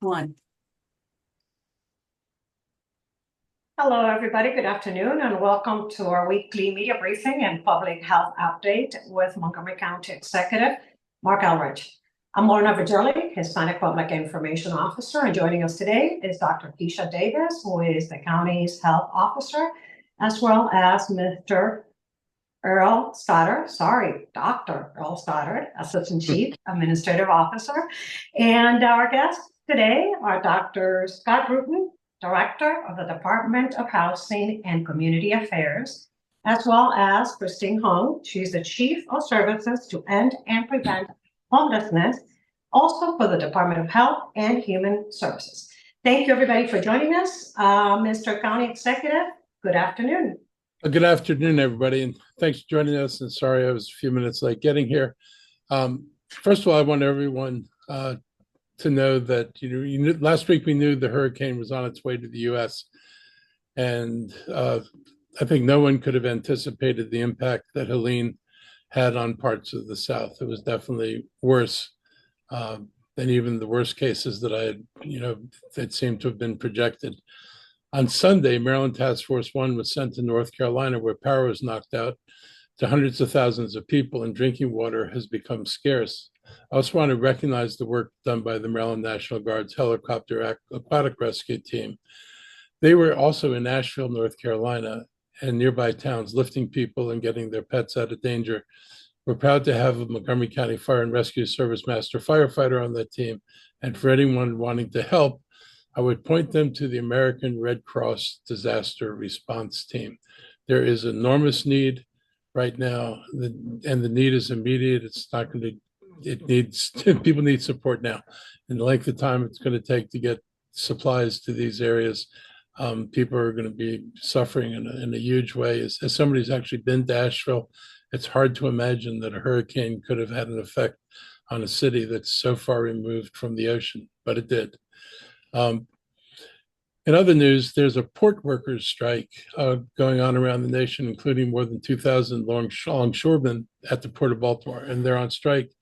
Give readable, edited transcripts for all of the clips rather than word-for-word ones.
One. Hello, everybody. Good afternoon, and welcome to our weekly media briefing and public health update with Montgomery County Executive Marc Elrich. I'm Lorna Vigili, Hispanic Public Information Officer, and joining us today is Dr. Keisha Davis, who is the county's health officer, as well as Mr. Dr. Earl Stoddard, Assistant Chief Administrative Officer. And our guests today are Dr. Scott Bruton, Director of the Department of Housing and Community Affairs, as well as Christine Hong. She's the Chief of Services to End and Prevent Homelessness, also for the Department of Health and Human Services. Thank you, everybody, for joining us. Mr. County Executive, good afternoon. Good afternoon, everybody, and thanks for joining us. And sorry I was a few minutes late getting here. First of all, I want everyone to know that last week we knew the hurricane was on its way to the U.S. and I think no one could have anticipated the impact that Helene had on parts of the South. It was definitely worse than even the worst cases that I had, that seemed to have been projected. On Sunday, Maryland Task Force 1 was sent to North Carolina, where power was knocked out to hundreds of thousands of people, and drinking water has become scarce. I also want to recognize the work done by the Maryland National Guard's helicopter aquatic rescue team. They were also in Asheville, North Carolina, and nearby towns, lifting people and getting their pets out of danger. We're proud to have a Montgomery County Fire and Rescue Service Master Firefighter on that team, and for anyone wanting to help, I would point them to the American Red Cross Disaster Response Team. There is enormous need right now, and the need is immediate. It's not going to, it needs, people need support now. And the length of time it's going to take to get supplies to these areas, people are going to be suffering in a huge way. As somebody who's actually been to Asheville, it's hard to imagine that a hurricane could have had an effect on a city that's so far removed from the ocean, but it did. In other news, there's a port workers strike going on around the nation, including more than 2,000 longshoremen at the Port of Baltimore, and they're on strike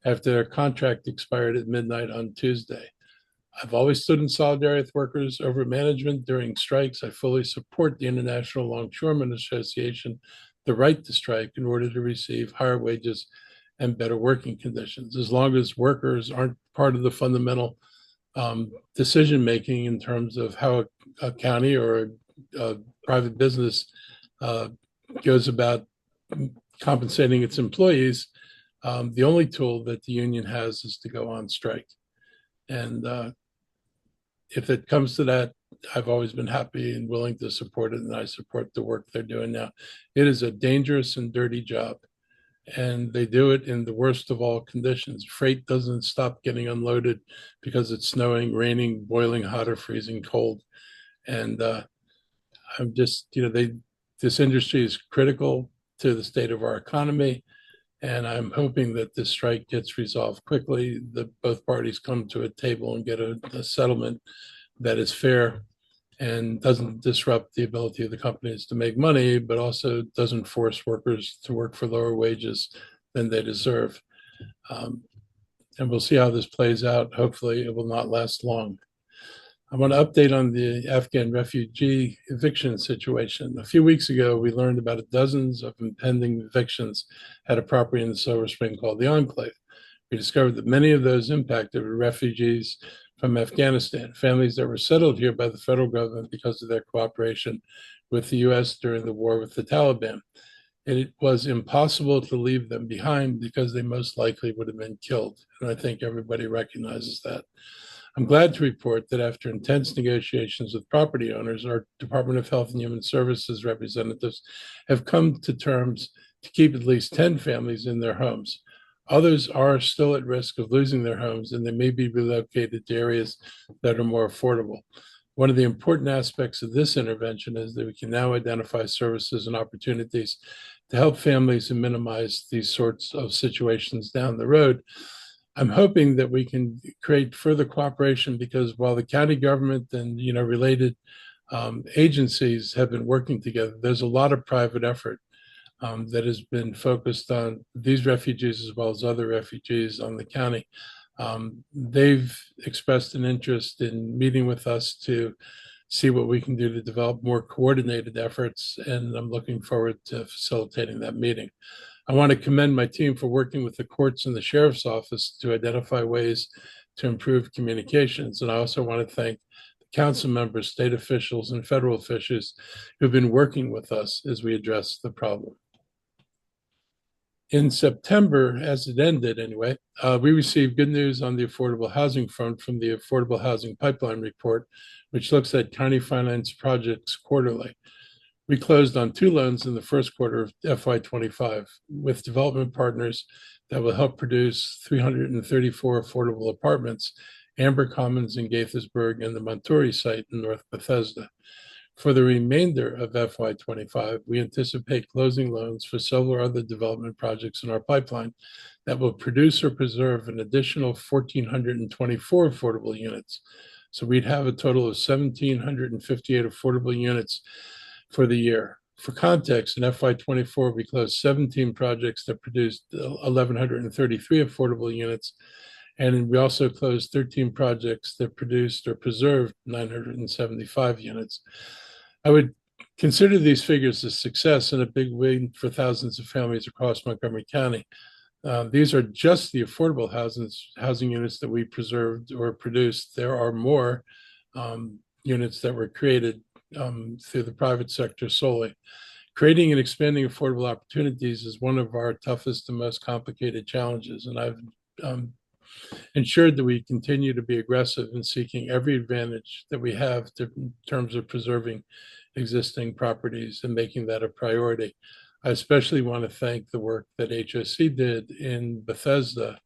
after their contract expired at midnight on Tuesday. I've always stood in solidarity with workers over management during strikes. I fully support the International Longshoremen Association, the right to strike in order to receive higher wages and better working conditions, as long as workers aren't part of the fundamental decision-making in terms of how a county or a private business goes about compensating its employees. The only tool that the union has is to go on strike. And if it comes to that, I've always been happy and willing to support it, and I support the work they're doing now. It is a dangerous and dirty job, and they do it in the worst of all conditions. Freight doesn't stop getting unloaded because it's snowing, raining, boiling hot, or freezing cold. And I'm just, this industry is critical to the state of our economy, and I'm hoping that this strike gets resolved quickly, that both parties come to a table and get a settlement that is fair and doesn't disrupt the ability of the companies to make money, but also doesn't force workers to work for lower wages than they deserve. And we'll see how this plays out. Hopefully it will not last long. I want to update on the Afghan refugee eviction situation. A few weeks ago, we learned about dozens of impending evictions at a property in the Silver Spring called the Enclave. We discovered that many of those impacted were refugees from Afghanistan, families that were settled here by the federal government because of their cooperation with the U.S. during the war with the Taliban. It was impossible to leave them behind because they most likely would have been killed. And I think everybody recognizes that. I'm glad to report that after intense negotiations with property owners, our Department of Health and Human Services representatives have come to terms to keep at least 10 families in their homes. Others are still at risk of losing their homes, and they may be relocated to areas that are more affordable. One of the important aspects of this intervention is that we can now identify services and opportunities to help families and minimize these sorts of situations down the road. I'm hoping that we can create further cooperation, because while the county government and related agencies have been working together, there's a lot of private effort that has been focused on these refugees as well as other refugees on the county. They've expressed an interest in meeting with us to see what we can do to develop more coordinated efforts, and I'm looking forward to facilitating that meeting. I want to commend my team for working with the courts and the sheriff's office to identify ways to improve communications. And I also want to thank the council members, state officials, and federal officials who've been working with us as we address the problem. In September, as it ended anyway, we received good news on the affordable housing front from the Affordable Housing Pipeline Report, which looks at county finance projects quarterly. We closed on 2 loans in the first quarter of FY25 with development partners that will help produce 334 affordable apartments, Amber Commons in Gaithersburg and the Montori site in North Bethesda. For the remainder of FY25, we anticipate closing loans for several other development projects in our pipeline that will produce or preserve an additional 1,424 affordable units. So we'd have a total of 1,758 affordable units for the year. For context, in FY24, we closed 17 projects that produced 1,133 affordable units, and we also closed 13 projects that produced or preserved 975 units. I would consider these figures a success and a big win for thousands of families across Montgomery County. These are just the affordable housing units that we preserved or produced. There are more units that were created through the private sector solely. Creating and expanding affordable opportunities is one of our toughest and most complicated challenges, and I've ensured that we continue to be aggressive in seeking every advantage that we have in terms of preserving existing properties and making that a priority. I especially want to thank the work that HOC did in Bethesda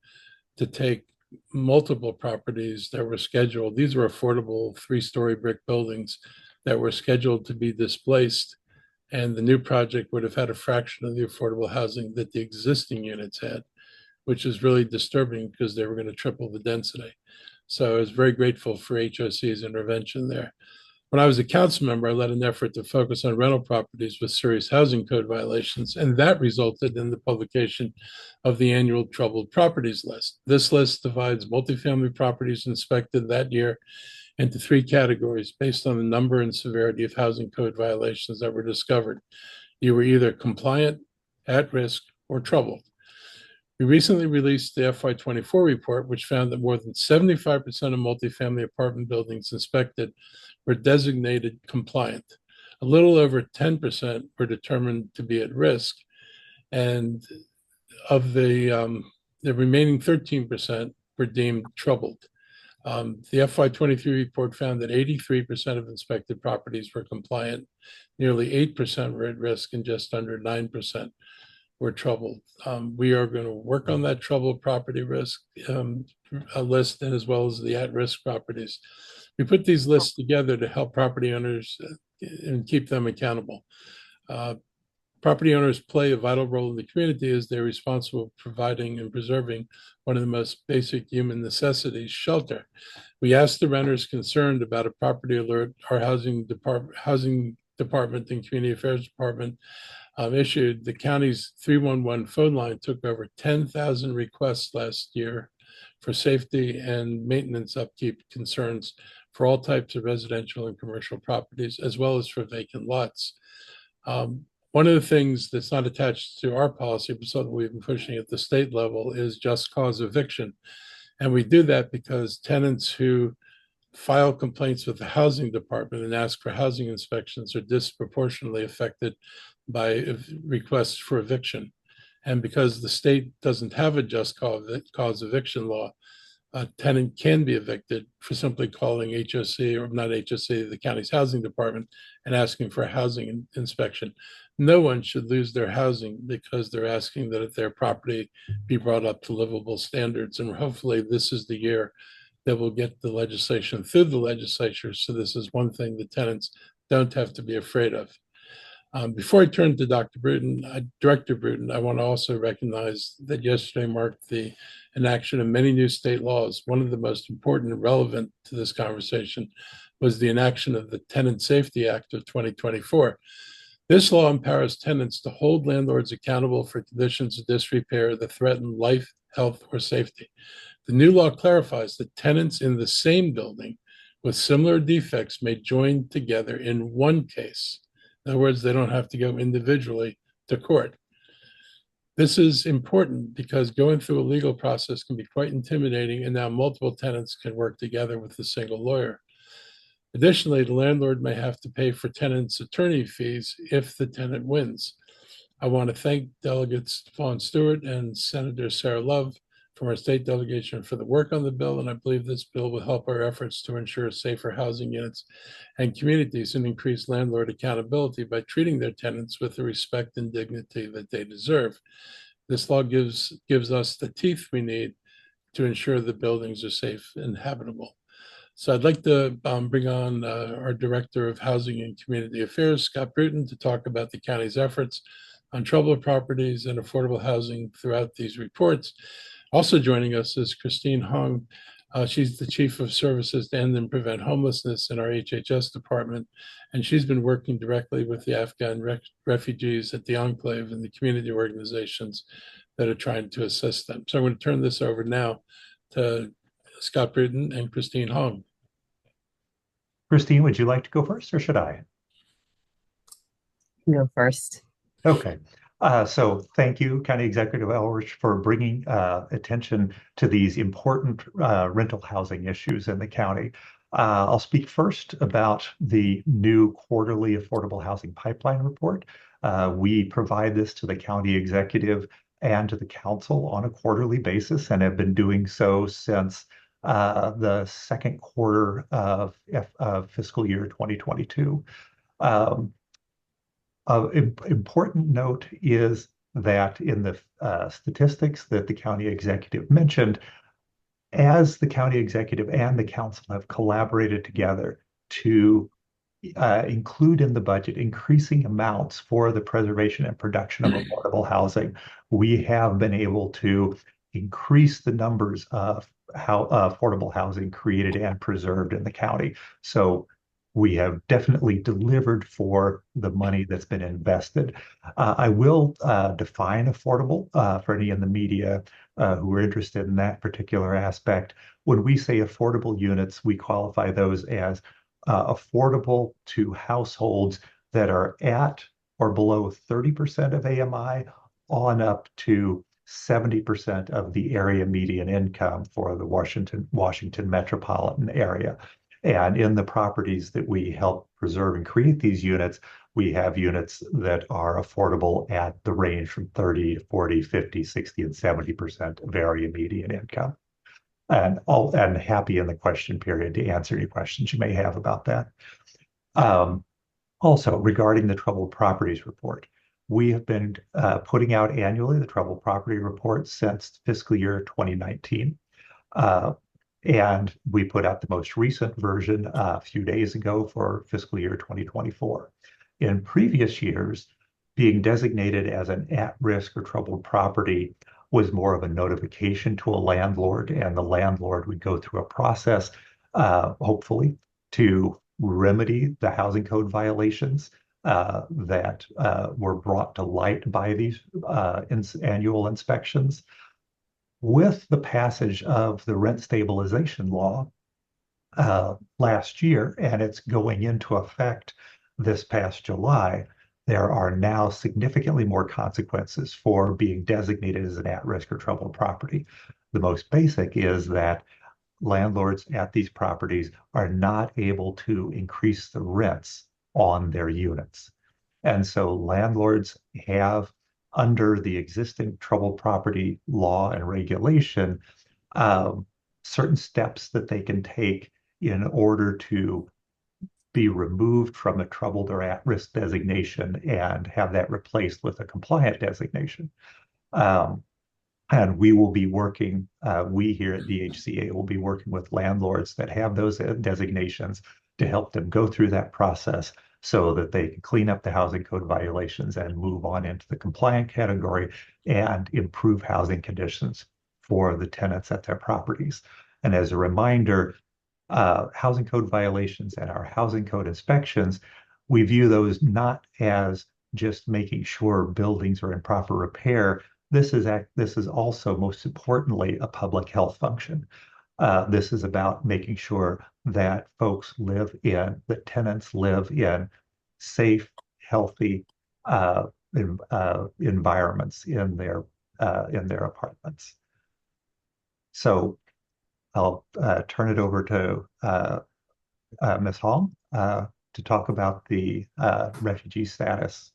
to take multiple properties that were scheduled. These were affordable 3-story brick buildings that were scheduled to be displaced, and the new project would have had a fraction of the affordable housing that the existing units had, which is really disturbing because they were going to triple the density. So I was very grateful for HOC's intervention there. When I was a council member, I led an effort to focus on rental properties with serious housing code violations, and that resulted in the publication of the annual troubled properties list. This list divides multifamily properties inspected that year into 3 categories based on the number and severity of housing code violations that were discovered. You were either compliant, at risk, or troubled. We recently released the FY24 report, which found that more than 75% of multifamily apartment buildings inspected were designated compliant. A little over 10% were determined to be at risk, and of the remaining 13% were deemed troubled. The FY23 report found that 83% of inspected properties were compliant, nearly 8% were at risk, and just under 9% were troubled. We are going to work on that troubled property risk list, and as well as the at-risk properties. We put these lists together to help property owners and keep them accountable. Property owners play a vital role in the community as they're responsible for providing and preserving one of the most basic human necessities, shelter. We asked the renters concerned about a property alert our housing department and community affairs department issued. The county's 311 phone line took over 10,000 requests last year for safety and maintenance upkeep concerns for all types of residential and commercial properties, as well as for vacant lots. One of the things that's not attached to our policy, but something we've been pushing at the state level, is just cause eviction. And we do that because tenants who file complaints with the housing department and ask for housing inspections are disproportionately affected by requests for eviction. And because the state doesn't have a just cause eviction law, a tenant can be evicted for simply calling HOC, or not HOC, the county's housing department, and asking for a housing inspection. No one should lose their housing because they're asking that their property be brought up to livable standards. And hopefully this is the year that we'll get the legislation through the legislature. So this is one thing the tenants don't have to be afraid of. Before I turn to Director Bruton, I want to also recognize that yesterday marked the enaction of many new state laws. One of the most important and relevant to this conversation was the enaction of the Tenant Safety Act of 2024. This law empowers tenants to hold landlords accountable for conditions of disrepair that threaten life, health, or safety. The new law clarifies that tenants in the same building with similar defects may join together in one case. In other words, they don't have to go individually to court. This is important because going through a legal process can be quite intimidating, and now multiple tenants can work together with a single lawyer. Additionally, the landlord may have to pay for tenants' attorney fees if the tenant wins. I want to thank Delegates Vaughn Stewart and Senator Sarah Love from our state delegation for the work on the bill, and I believe this bill will help our efforts to ensure safer housing units and communities and increase landlord accountability by treating their tenants with the respect and dignity that they deserve. This law gives us the teeth we need to ensure the buildings are safe and habitable. So I'd like to bring on our Director of Housing and Community Affairs, Scott Bruton, to talk about the county's efforts on troubled properties and affordable housing throughout these reports. Also joining us is Christine Hong. She's the Chief of Services to End and Prevent Homelessness in our HHS department, and she's been working directly with the Afghan refugees at the Enclave and the community organizations that are trying to assist them. So I'm going to turn this over now to Scott Bruton and Christine Hong. Christine, would you like to go first or should I? You go first. Okay. So thank you, County Executive Elrich, for bringing attention to these important rental housing issues in the county. I'll speak first about the new quarterly affordable housing pipeline report. We provide this to the county executive and to the council on a quarterly basis and have been doing so since the second quarter of fiscal year 2022. Important note is that in the statistics that the county executive mentioned, as the county executive and the council have collaborated together to include in the budget increasing amounts for the preservation and production of affordable housing, we have been able to increase the numbers of affordable housing created and preserved in the county. So we have definitely delivered for the money that's been invested. I will define affordable for any in the media who are interested in that particular aspect. When we say affordable units, we qualify those as affordable to households that are at or below 30% of AMI on up to 70% of the area median income for the Washington metropolitan area. And in the properties that we help preserve and create these units, we have units that are affordable at the range from 30 to 40, 50, 60, and 70% of area median income. And happy in the question period to answer any questions you may have about that. Also, regarding the troubled properties report, we have been putting out annually the troubled property report since fiscal year 2019. And we put out the most recent version a few days ago for fiscal year 2024. In previous years, being designated as an at-risk or troubled property was more of a notification to a landlord, and the landlord would go through a process, hopefully, to remedy the housing code violations that were brought to light by these annual inspections. With the passage of the rent stabilization law last year, and it's going into effect this past July, there are now significantly more consequences for being designated as an at-risk or troubled property. The most basic is that landlords at these properties are not able to increase the rents on their units. And so landlords have, under the existing troubled property law and regulation, certain steps that they can take in order to be removed from a troubled or at-risk designation and have that replaced with a compliant designation. And we will be working, we here at DHCA will be working with landlords that have those designations to help them go through that process so that they can clean up the housing code violations and move on into the compliant category and improve housing conditions for the tenants at their properties. And as a reminder, housing code violations and our housing code inspections, we view those not as just making sure buildings are in proper repair, this is also most importantly a public health function. This is about making sure that that tenants live in safe, healthy environments in their apartments. So I'll turn it over to Ms. Hall to talk about the refugee status.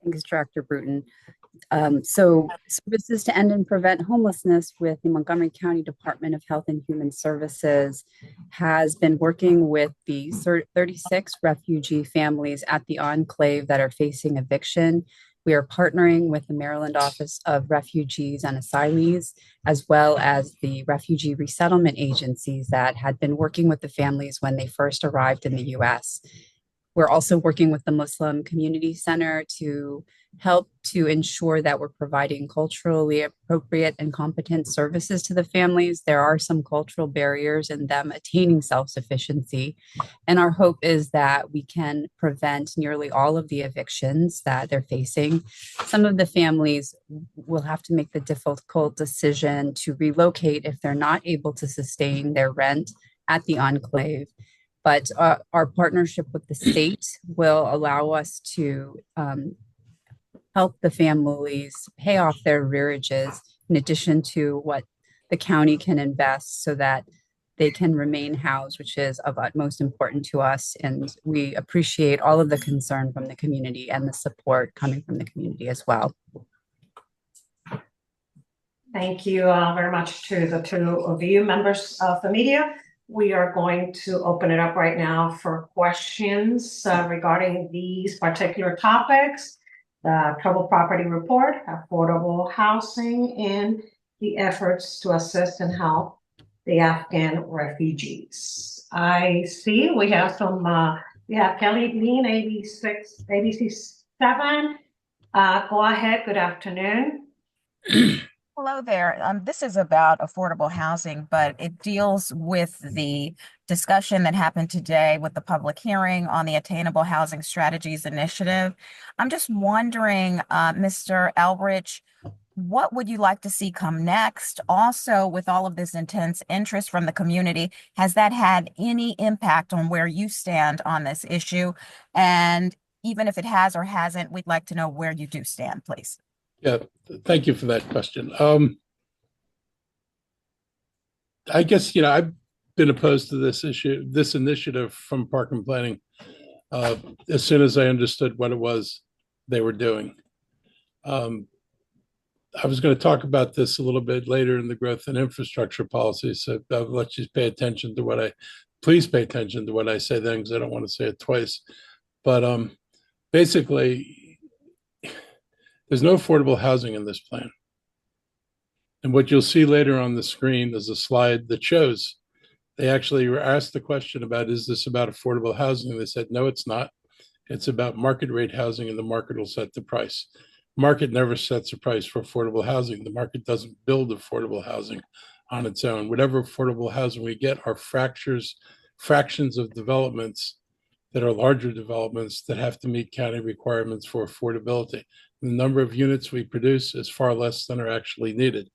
Thanks, Director Bruton. So services to end and prevent homelessness with the Montgomery County Department of Health and Human Services has been working with the 36 refugee families at the enclave that are facing eviction. We are partnering with the Maryland Office of Refugees and Asylees, as well as the refugee resettlement agencies that had been working with the families when they first arrived in the U.S. We're also working with the Muslim Community Center to help to ensure that we're providing culturally appropriate and competent services to the families. There are some cultural barriers in them attaining self-sufficiency. And our hope is that we can prevent nearly all of the evictions that they're facing. Some of the families will have to make the difficult decision to relocate if they're not able to sustain their rent at the enclave. But our partnership with the state will allow us to help the families pay off their arrearages in addition to what the county can invest so that they can remain housed, which is of utmost importance to us. And we appreciate all of the concern from the community and the support coming from the community as well. Thank you very much to the two of you, members of the media. We are going to open it up right now for questions regarding these particular topics. The troubled property report, affordable housing, and the efforts to assist and help the Afghan refugees. I see we have some, we have Kelly Bean, ABC7. Go ahead, good afternoon. Hello there. This is about affordable housing, but it deals with the discussion that happened today with the public hearing on the Attainable Housing Strategies Initiative. I'm just wondering, Mr. Elrich, what would you like to see come next? Also, with all of this intense interest from the community, has that had any impact on where you stand on this issue? And even if it has or hasn't, we'd like to know where you do stand, please. Yeah, thank you for that question. I guess, I've been opposed to this initiative from Park and Planning as soon as I understood what it was they were doing. I was going to talk about this a little bit later in the growth and infrastructure policy, so I'll let you please pay attention to what I say then, because I don't want to say it twice. But basically, there's no affordable housing in this plan. And what you'll see later on the screen is a slide that shows they actually were asked the question about, is this about affordable housing? And they said, no, it's not. It's about market rate housing, and the market will set the price. Market never sets a price for affordable housing. The market doesn't build affordable housing on its own. Whatever affordable housing we get are fractions of developments that are larger developments that have to meet county requirements for affordability. The number of units we produce is far less than are actually needed.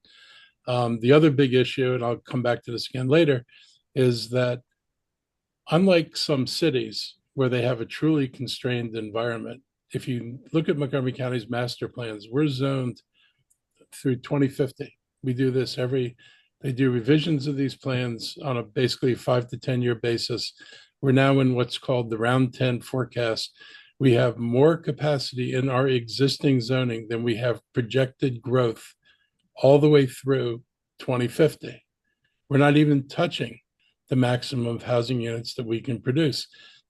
The other big issue, and I'll come back to this again later, is that unlike some cities where they have a truly constrained environment, if you look at Montgomery County's master plans, we're zoned through 2050. We do this they do revisions of these plans on a basically 5 to 10 year basis. We're now in what's called the round 10 forecast. We have more capacity in our existing zoning than we have projected growth all the way through 2050. We're not even touching the maximum of housing units that we can produce.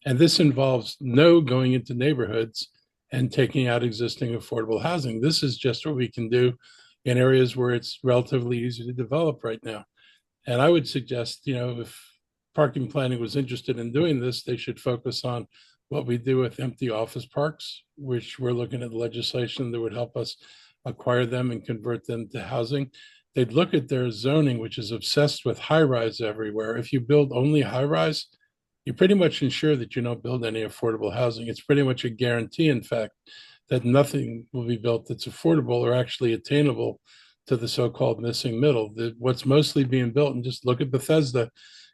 And this involves no going into neighborhoods and taking out existing affordable housing. This is just what we can do in areas where it's relatively easy to develop right now. And I would suggest, if Park and Planning was interested in doing this, they should focus on what we do with empty office parks, which we're looking at legislation that would help us acquire them and convert them to housing. They'd look at their zoning, which is obsessed with high rise everywhere. If you build only high rise, you pretty much ensure that you don't build any affordable housing. It's pretty much a guarantee, in fact, that nothing will be built that's affordable or actually attainable to the so-called missing middle. What's mostly being built, and just look at Bethesda,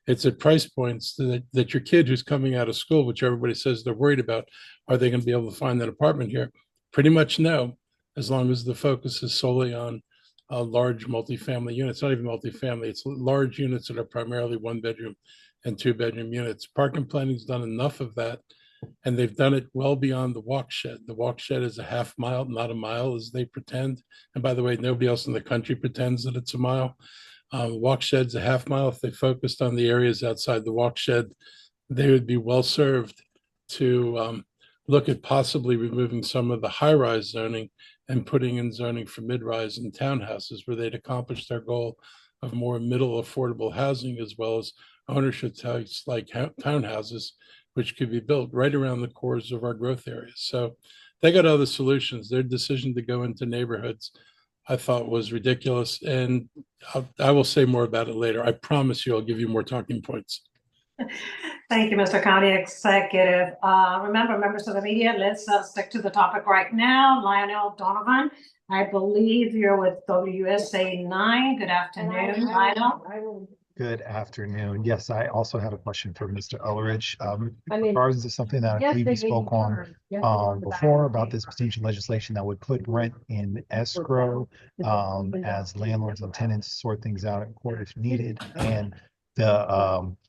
it's at price points that your kid who's coming out of school, which everybody says they're worried about, are they going to be able to find an apartment here? Pretty much no, as long as the focus is solely on large multifamily units, not even multifamily, it's large units that are primarily 1 bedroom and 2 bedroom units. Parking planning's done enough of that, and they've done it well beyond the walk shed. The walk shed is a half mile, not a mile as they pretend. And by the way, nobody else in the country pretends that it's a mile. Walk shed's a half mile. If they focused on the areas outside the walk shed, they would be well served to look at possibly removing some of the high-rise zoning and putting in zoning for mid-rise and townhouses, where they'd accomplish their goal of more middle affordable housing, as well as ownership types like townhouses, which could be built right around the cores of our growth areas. So they got other solutions. Their decision to go into neighborhoods, I thought, was ridiculous. And I will say more about it later. I promise you I'll give you more talking points. Thank you, Mr. County Executive. Remember, members of the media, let's stick to the topic right now. Lionel Donovan, I believe you're with WSA 9. Good afternoon, Lionel. Good afternoon. Yes, I also had a question for Mr. Elrich. In regards to something that I believe you spoke on before about this potential legislation that would put rent in escrow as landlords and tenants sort things out in court if needed. And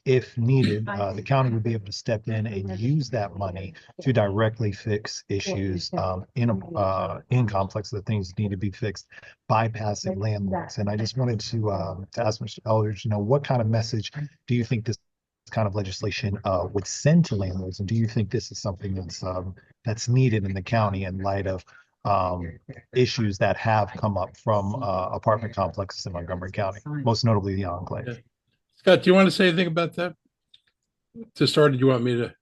if needed, the county would be able to step in and use that money to directly fix issues in complexes that things need to be fixed, bypassing landlords. And I just wanted to ask Mr. Eldridge, what kind of message do you think this kind of legislation would send to landlords? And do you think this is something that's needed in the county in light of issues that have come up from apartment complexes in Montgomery County, most notably the Enclave? Yeah. Scott, do you want to say anything about that to start? Or do you want me to?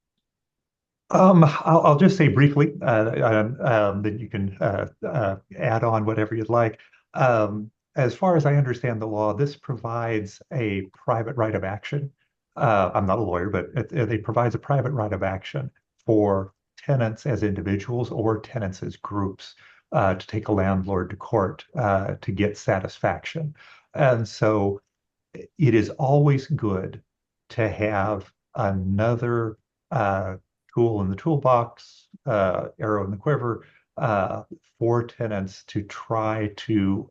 I'll just say briefly, then you can add on whatever you'd like. As far as I understand the law, this provides a private right of action. I'm not a lawyer, but it provides a private right of action for tenants as individuals or tenants as groups to take a landlord to court to get satisfaction. And so it is always good to have another tool in the toolbox, arrow in the quiver, for tenants to try to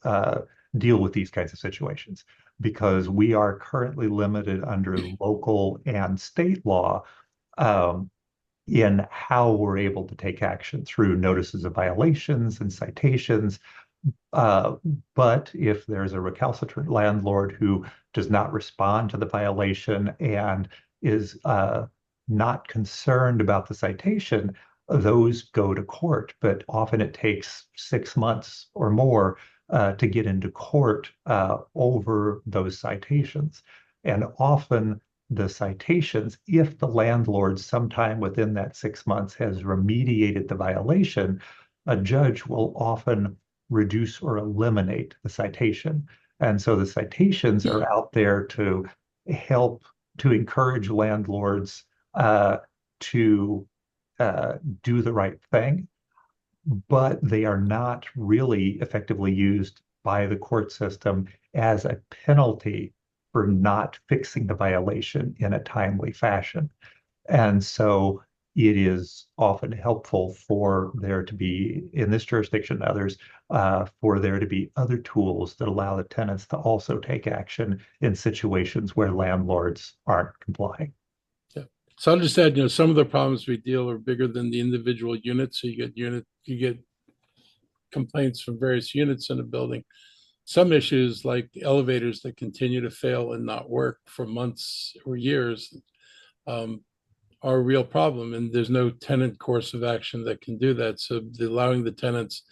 deal with these kinds of situations, because we are currently limited under local and state law in how we're able to take action through notices of violations and citations. But if there's a recalcitrant landlord who does not respond to the violation and is not concerned about the citation, those go to court. But often it takes 6 months or more to get into court over those citations. And often the citations, if the landlord sometime within that 6 months has remediated the violation, a judge will often reduce or eliminate the citation. And so the citations are out there to help to encourage landlords to do the right thing, but they are not really effectively used by the court system as a penalty for not fixing the violation in a timely fashion. And so it is often helpful for there to be, in this jurisdiction and others, for there to be other tools that allow the tenants to also take action in situations where landlords aren't complying. Yeah. So I'll just add, some of the problems we deal are bigger than the individual units. So you get complaints from various units in a building. Some issues like elevators that continue to fail and not work for months or years are a real problem, and there's no tenant course of action that can do that. So allowing the tenants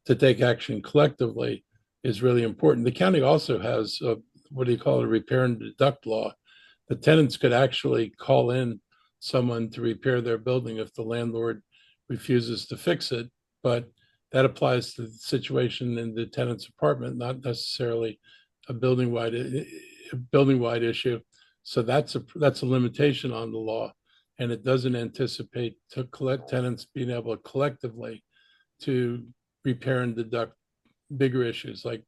to take action collectively is really important. The county also has a repair and deduct law. The tenants could actually call in someone to repair their building if the landlord refuses to fix it, but that applies to the situation in the tenant's apartment, not necessarily a building-wide issue. So that's a limitation on the law, and it doesn't anticipate tenants being able to collectively to repair and deduct bigger issues, like,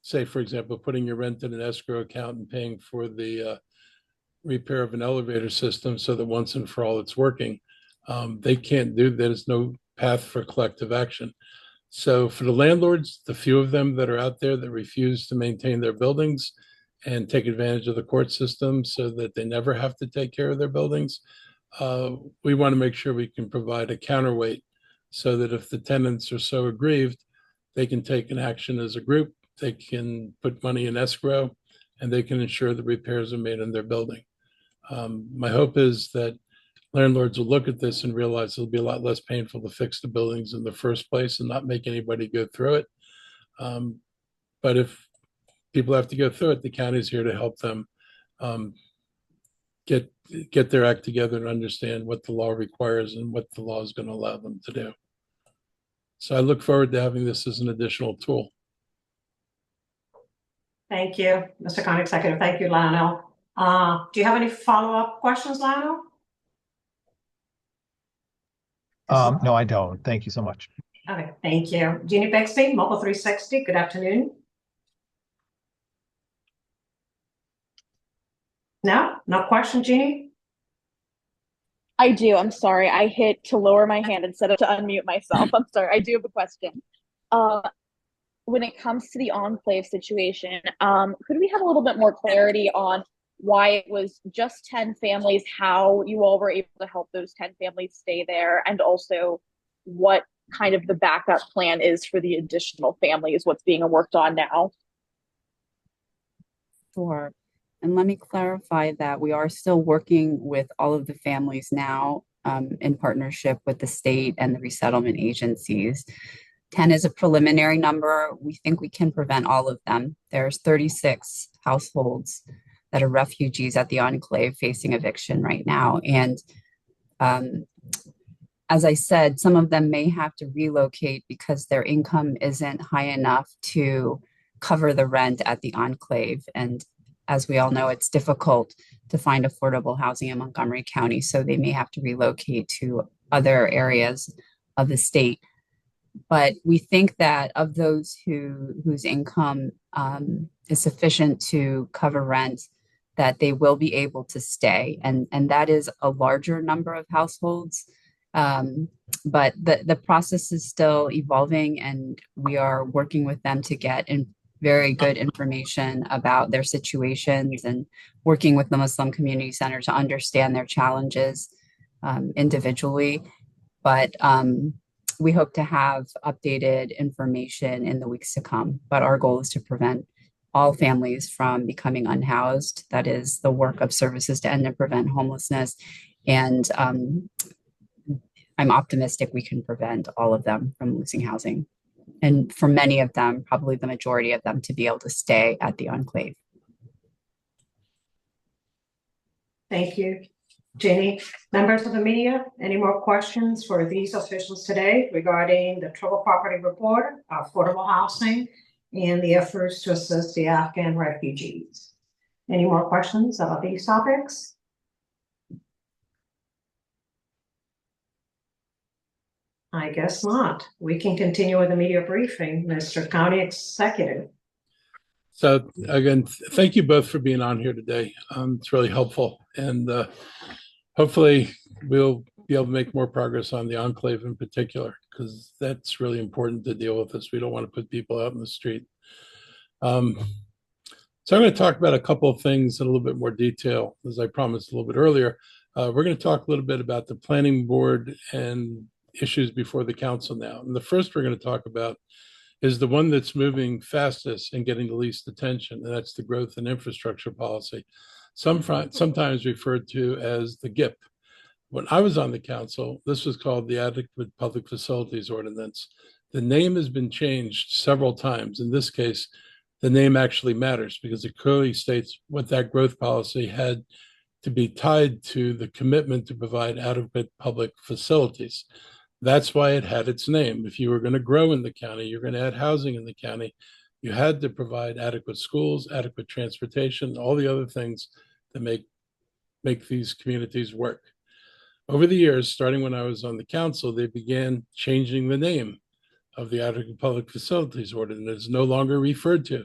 say, for example, putting your rent in an escrow account and paying for the repair of an elevator system so that once and for all it's working. They can't do that. There's no path for collective action. So for the landlords, the few of them that are out there that refuse to maintain their buildings and take advantage of the court system so that they never have to take care of their buildings, we want to make sure we can provide a counterweight so that if the tenants are so aggrieved, they can take an action as a group, they can put money in escrow, and they can ensure that repairs are made in their building. My hope is that landlords will look at this and realize it'll be a lot less painful to fix the buildings in the first place and not make anybody go through it. But if people have to go through it, the county's here to help them get their act together and understand what the law requires and what the law is going to allow them to do. So I look forward to having this as an additional tool. Thank you, Mr. County Executive. Thank you, Lionel. Do you have any follow-up questions, Lionel? No, I don't. Thank you so much. Okay, thank you. Jeannie Bixby, Mobile 360, good afternoon. No question, Jeannie? I do. I'm sorry. I hit to lower my hand instead of to unmute myself. I'm sorry. I do have a question. When it comes to the enclave situation, could we have a little bit more clarity on why it was just 10 families, how you all were able to help those 10 families stay there, and also what kind of the backup plan is for the additional families, what's being worked on now? Sure. And let me clarify that we are still working with all of the families now in partnership with the state and the resettlement agencies. 10 is a preliminary number. We think we can prevent all of them. There's 36 households that are refugees at the enclave facing eviction right now. And as I said, some of them may have to relocate because their income isn't high enough to cover the rent at the enclave. And as we all know, it's difficult to find affordable housing in Montgomery County, so they may have to relocate to other areas of the state. But we think that of those whose income is sufficient to cover rent, that they will be able to stay. And that is a larger number of households. But the process is still evolving, and we are working with them to get very good information about their situations and working with the Muslim Community Center to understand their challenges individually. But we hope to have updated information in the weeks to come. But our goal is to prevent all families from becoming unhoused. That is the work of Services to End and Prevent Homelessness. And I'm optimistic we can prevent all of them from losing housing. And for many of them, probably the majority of them, to be able to stay at the enclave. Thank you, Jenny. Members of the media, any more questions for these officials today regarding the Trouble Property Report, affordable housing, and the efforts to assist the Afghan refugees? Any more questions about these topics? I guess not. We can continue with the media briefing, Mr. County Executive. So again, thank you both for being on here today. It's really helpful. And hopefully we'll be able to make more progress on the enclave in particular, because that's really important to deal with this. We don't want to put people out in the street. So I'm going to talk about a couple of things in a little bit more detail, as I promised a little bit earlier. We're going to talk a little bit about the planning board and issues before the council now. And the first we're going to talk about is the one that's moving fastest and getting the least attention, and that's the growth and infrastructure policy, sometimes referred to as the GIP. When I was on the council, this was called the Adequate Public Facilities Ordinance. The name has been changed several times. In this case, the name actually matters because it clearly states what that growth policy had to be tied to the commitment to provide adequate public facilities. That's why it had its name. If you were going to grow in the county, you're going to add housing in the county, you had to provide adequate schools, adequate transportation, all the other things that make these communities work. Over the years, starting when I was on the council, they began changing the name. of the Adequate Public Facilities Ordinance. It's no longer referred to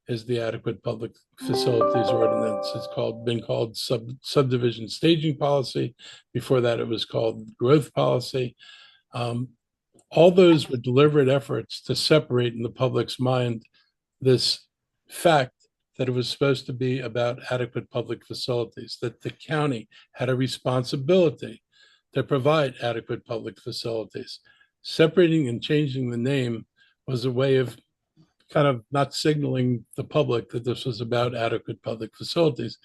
as the Adequate Public Facilities Ordinance. It's been called subdivision staging policy. Before that, it was called growth policy. All those were deliberate efforts to separate in the public's mind this fact that it was supposed to be about adequate public facilities, that the county had a responsibility to provide adequate public facilities. Separating and changing the name was a way of kind of not signaling the public that this was about adequate public facilities,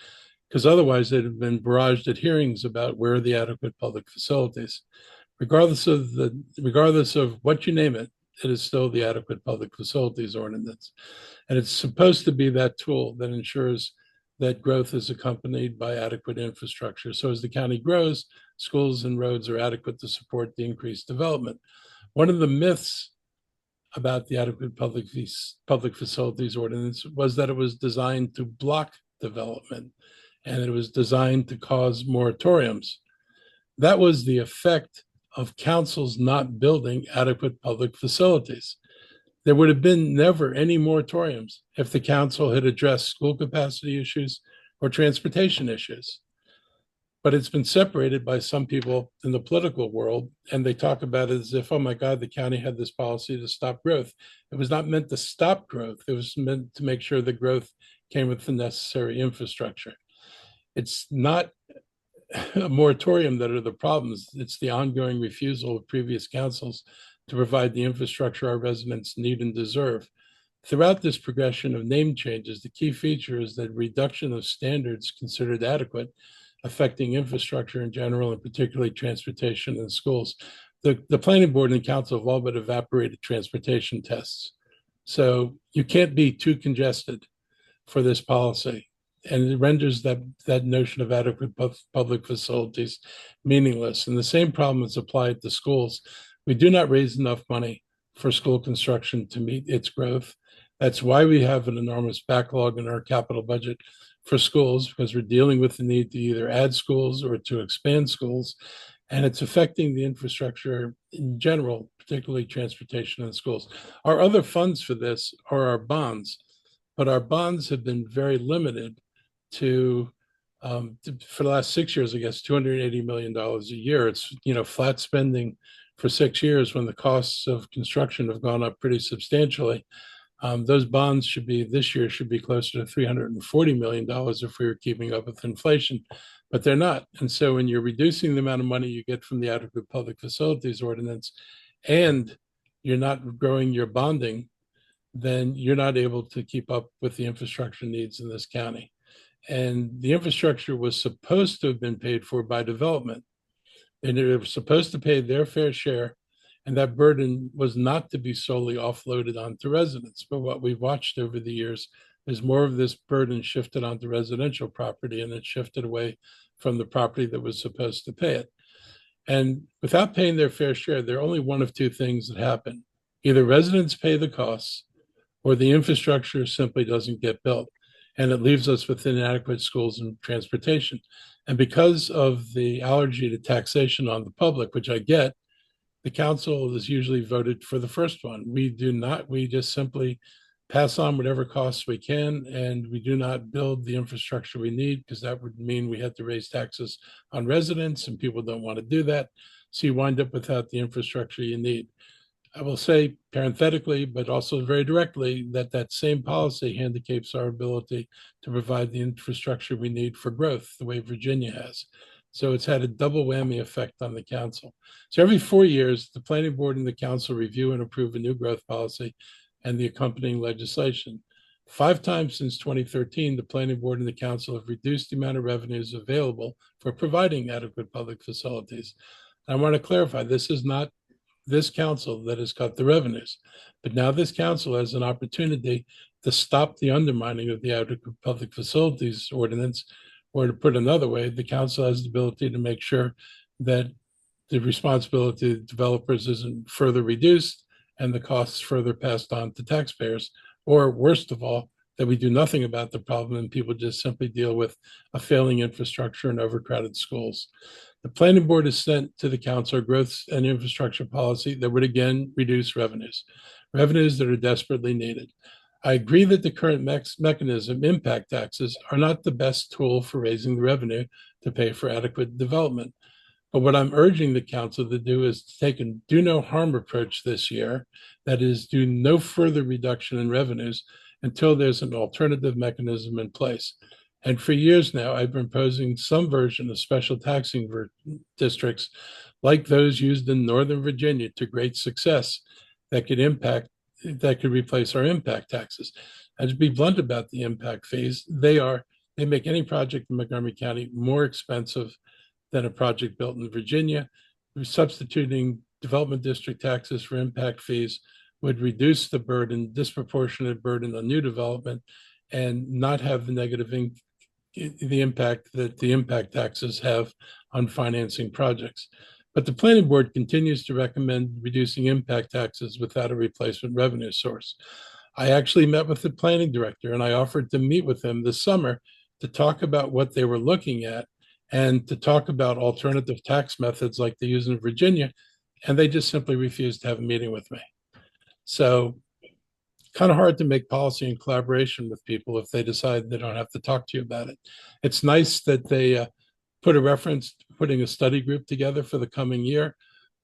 because otherwise they'd have been barraged at hearings about where are the adequate public facilities. Regardless of what you name it, it is still the Adequate Public Facilities Ordinance. And it's supposed to be that tool that ensures that growth is accompanied by adequate infrastructure. So as the county grows, schools and roads are adequate to support the increased development. One of the myths about the Adequate Public Facilities Ordinance was that it was designed to block development and it was designed to cause moratoriums. That was the effect of councils not building adequate public facilities. There would have been never any moratoriums if the council had addressed school capacity issues or transportation issues. But it's been separated by some people in the political world, and they talk about it as if, oh my God, the county had this policy to stop growth. It was not meant to stop growth. It was meant to make sure the growth came with the necessary infrastructure. It's not a moratorium that are the problems. It's the ongoing refusal of previous councils to provide the infrastructure our residents need and deserve. Throughout this progression of name changes, the key feature is that reduction of standards considered adequate, affecting infrastructure in general, and particularly transportation and schools. The planning board and council have all but evaporated transportation tests. So you can't be too congested for this policy. And it renders that notion of adequate public facilities meaningless. And the same problem is applied to schools. We do not raise enough money for school construction to meet its growth. That's why we have an enormous backlog in our capital budget for schools, because we're dealing with the need to either add schools or to expand schools. And it's affecting the infrastructure in general, particularly transportation and schools. Our other funds for this are our bonds, but our bonds have been very limited to for the last 6 years, I guess, $280 million a year. It's, flat spending for 6 years when the costs of construction have gone up pretty substantially. Those bonds this year should be closer to $340 million if we were keeping up with inflation, but they're not. And so when you're reducing the amount of money you get from the Adequate Public Facilities Ordinance and you're not growing your bonding, then you're not able to keep up with the infrastructure needs in this county. And the infrastructure was supposed to have been paid for by development. And they were supposed to pay their fair share. And that burden was not to be solely offloaded onto residents. But what we've watched over the years is more of this burden shifted onto residential property, and it shifted away from the property that was supposed to pay it. And without paying their fair share, there are only one of two things that happen. Either residents pay the costs or the infrastructure simply doesn't get built. And it leaves us with inadequate schools and transportation. And because of the allergy to taxation on the public, which I get, the council is usually voted for the first one. We do not, we just simply pass on whatever costs we can, and we do not build the infrastructure we need, because that would mean we had to raise taxes on residents, and people don't want to do that. So you wind up without the infrastructure you need. I will say parenthetically, but also very directly, that same policy handicaps our ability to provide the infrastructure we need for growth, the way Virginia has. So it's had a double whammy effect on the council. So every 4 years, the planning board and the council review and approve a new growth policy and the accompanying legislation. 5 times since 2013, the planning board and the council have reduced the amount of revenues available for providing adequate public facilities. And I want to clarify, this is not this council that has cut the revenues, but now this council has an opportunity to stop the undermining of the Adequate Public Facilities Ordinance, or to put another way, the council has the ability to make sure that the responsibility of developers isn't further reduced and the costs further passed on to taxpayers, or worst of all, that we do nothing about the problem and people just simply deal with a failing infrastructure and overcrowded schools. The planning board has sent to the council a growth and infrastructure policy that would again reduce revenues that are desperately needed. I agree that the current mechanism, impact taxes, are not the best tool for raising the revenue to pay for adequate development. But what I'm urging the council to do is to take a do no harm approach this year. That is, do no further reduction in revenues until there's an alternative mechanism in place. And for years now, I've been proposing some version of special taxing districts like those used in Northern Virginia to great success that could replace our impact taxes. And to be blunt about the impact fees, they make any project in Montgomery County more expensive than a project built in Virginia. Substituting development district taxes for impact fees would reduce the disproportionate burden on new development and not have the impact that the impact taxes have on financing projects. But the planning board continues to recommend reducing impact taxes without a replacement revenue source. I actually met with the planning director and I offered to meet with him this summer to talk about what they were looking at and to talk about alternative tax methods like they use in Virginia. And they just simply refused to have a meeting with me. So kind of hard to make policy in collaboration with people if they decide they don't have to talk to you about it. It's nice that they put a reference to putting a study group together for the coming year.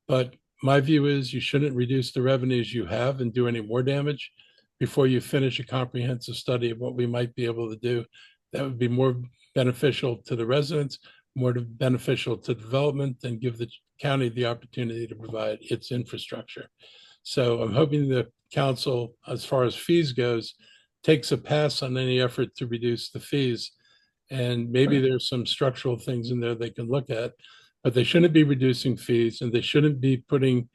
But my view is you shouldn't reduce the revenues you have and do any more damage before you finish a comprehensive study of what we might be able to do that would be more beneficial to the residents, more beneficial to development, and give the county the opportunity to provide its infrastructure. So I'm hoping the council, as far as fees goes, takes a pass on any effort to reduce the fees. And maybe there's some structural things in there they can look at, but they shouldn't be reducing fees and they shouldn't be putting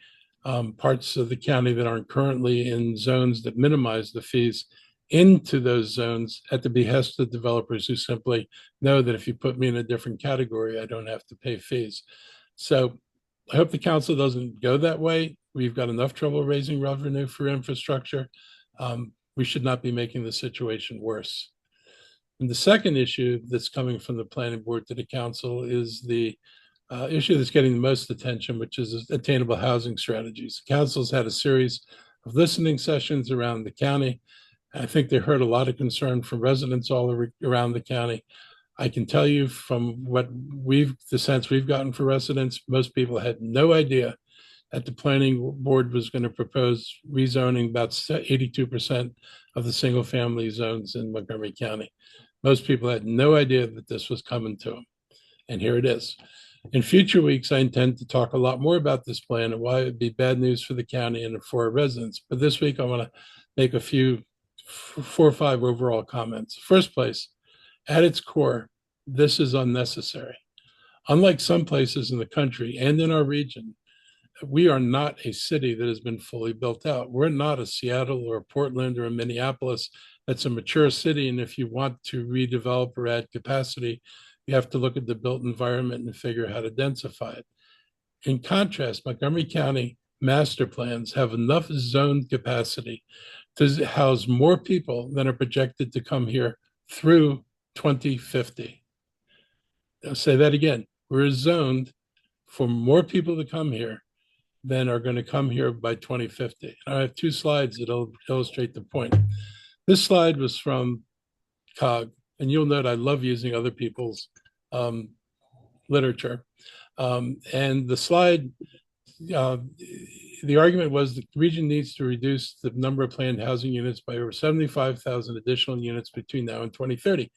parts of the county that aren't currently in zones that minimize the fees into those zones at the behest of developers who simply know that if you put me in a different category, I don't have to pay fees. So I hope the council doesn't go that way. We've got enough trouble raising revenue for infrastructure. We should not be making the situation worse. And the second issue that's coming from the planning board to the council is the issue that's getting the most attention, which is attainable housing strategies. The council's had a series of listening sessions around the county. I think they heard a lot of concern from residents all around the county. I can tell you from the sense we've gotten for residents, most people had no idea that the planning board was going to propose rezoning about 82% of the single family zones in Montgomery County. Most people had no idea that this was coming to them. And here it is. In future weeks, I intend to talk a lot more about this plan and why it would be bad news for the county and for our residents. But this week, I want to make a few 4 or 5 overall comments. First place, at its core, this is unnecessary. Unlike some places in the country and in our region, we are not a city that has been fully built out. We're not a Seattle or a Portland or a Minneapolis that's a mature city. And if you want to redevelop or add capacity, you have to look at the built environment and figure out how to densify it. In contrast, Montgomery County master plans have enough zoned capacity to house more people than are projected to come here through 2050. I'll say that again. We're zoned for more people to come here than are going to come here by 2050. And I have 2 slides that'll illustrate the point. This slide was from COG, and you'll note I love using other people's literature. And the slide, the argument was the region needs to reduce the number of planned housing units by over 75,000 additional units between now and 2030,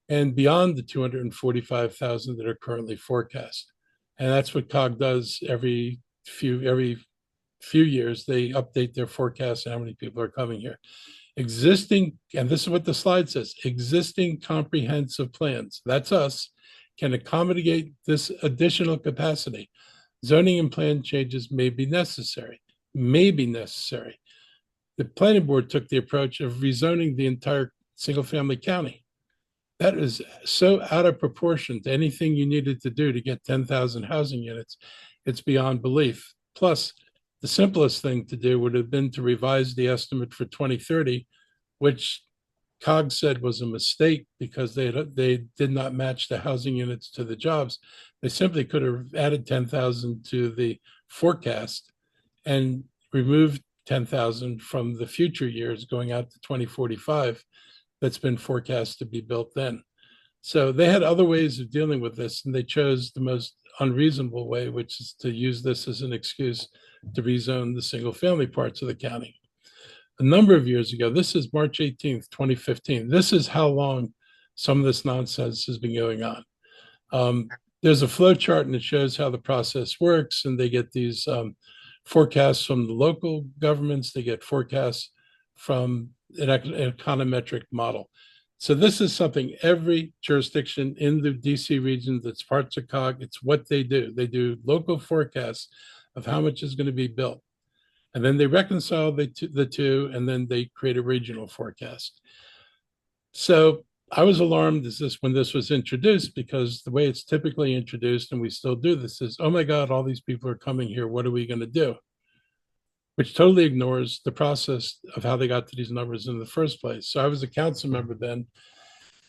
and beyond the 245,000 that are currently forecast. And that's what COG does every few years. They update their forecast and how many people are coming here. Existing, and this is what the slide says, existing comprehensive plans, that's us, can accommodate this additional capacity. Zoning and plan changes may be necessary. The planning board took the approach of rezoning the entire single-family county. That is so out of proportion to anything you needed to do to get 10,000 housing units. It's beyond belief. Plus, the simplest thing to do would have been to revise the estimate for 2030, which COG said was a mistake because they did not match the housing units to the jobs. They simply could have added 10,000 to the forecast and removed 10,000 from the future years going out to 2045 that's been forecast to be built then. So they had other ways of dealing with this, and they chose the most unreasonable way, which is to use this as an excuse to rezone the single family parts of the county. A number of years ago, this is March 18th, 2015. This is how long some of this nonsense has been going on. There's a flow chart and it shows how the process works, and they get these forecasts from the local governments, they get forecasts from an econometric model. So this is something every jurisdiction in the DC region that's parts of COG, it's what they do. They do local forecasts of how much is going to be built. And then they reconcile the two, and then they create a regional forecast. So I was alarmed when this was introduced, because the way it's typically introduced, and we still do this, is, oh my God, all these people are coming here. What are we going to do? Which totally ignores the process of how they got to these numbers in the first place. So I was a council member then,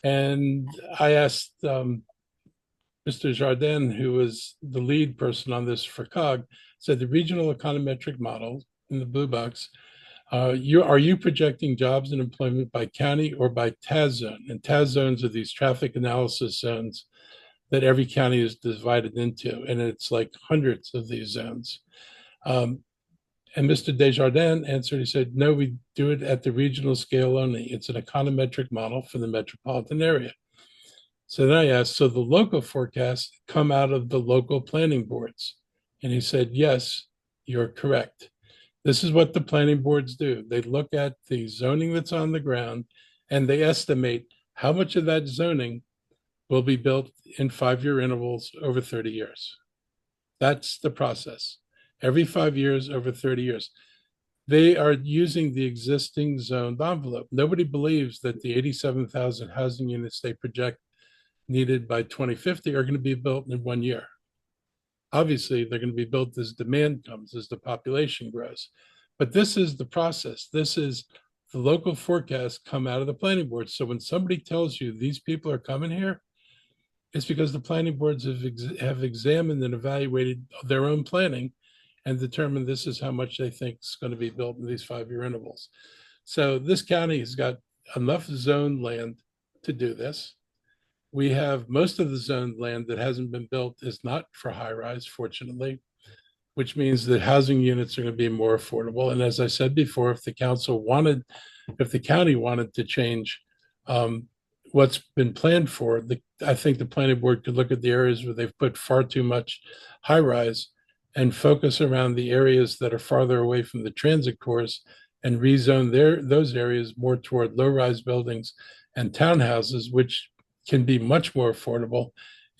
and I asked Mr. Jardin, who was the lead person on this for COG, said the regional econometric model in the blue box, are you projecting jobs and employment by county or by TAZ zone? And TAZ zones are these traffic analysis zones that every county is divided into, and it's like hundreds of these zones. And Mr. Desjardins answered, he said, no, we do it at the regional scale only. It's an econometric model for the metropolitan area. So then I asked, so the local forecasts come out of the local planning boards? And he said, yes, you're correct. This is what the planning boards do. They look at the zoning that's on the ground, and they estimate how much of that zoning will be built in 5-year intervals over 30 years. That's the process. Every 5 years over 30 years. They are using the existing zoned envelope. Nobody believes that the 87,000 housing units they project needed by 2050 are going to be built in 1 year. Obviously, they're going to be built as demand comes, as the population grows. But this is the process. This is the local forecasts come out of the planning board. So when somebody tells you these people are coming here, it's because the planning boards have examined and evaluated their own planning and determined this is how much they think is going to be built in these 5-year intervals. So this county has got enough zoned land to do this. We have most of the zoned land that hasn't been built is not for high rise, fortunately, which means that housing units are going to be more affordable. And as I said before, if the county wanted to change what's been planned for, I think the planning board could look at the areas where they've put far too much high rise and focus around the areas that are farther away from the transit cores and rezone those areas more toward low-rise buildings and townhouses, which can be much more affordable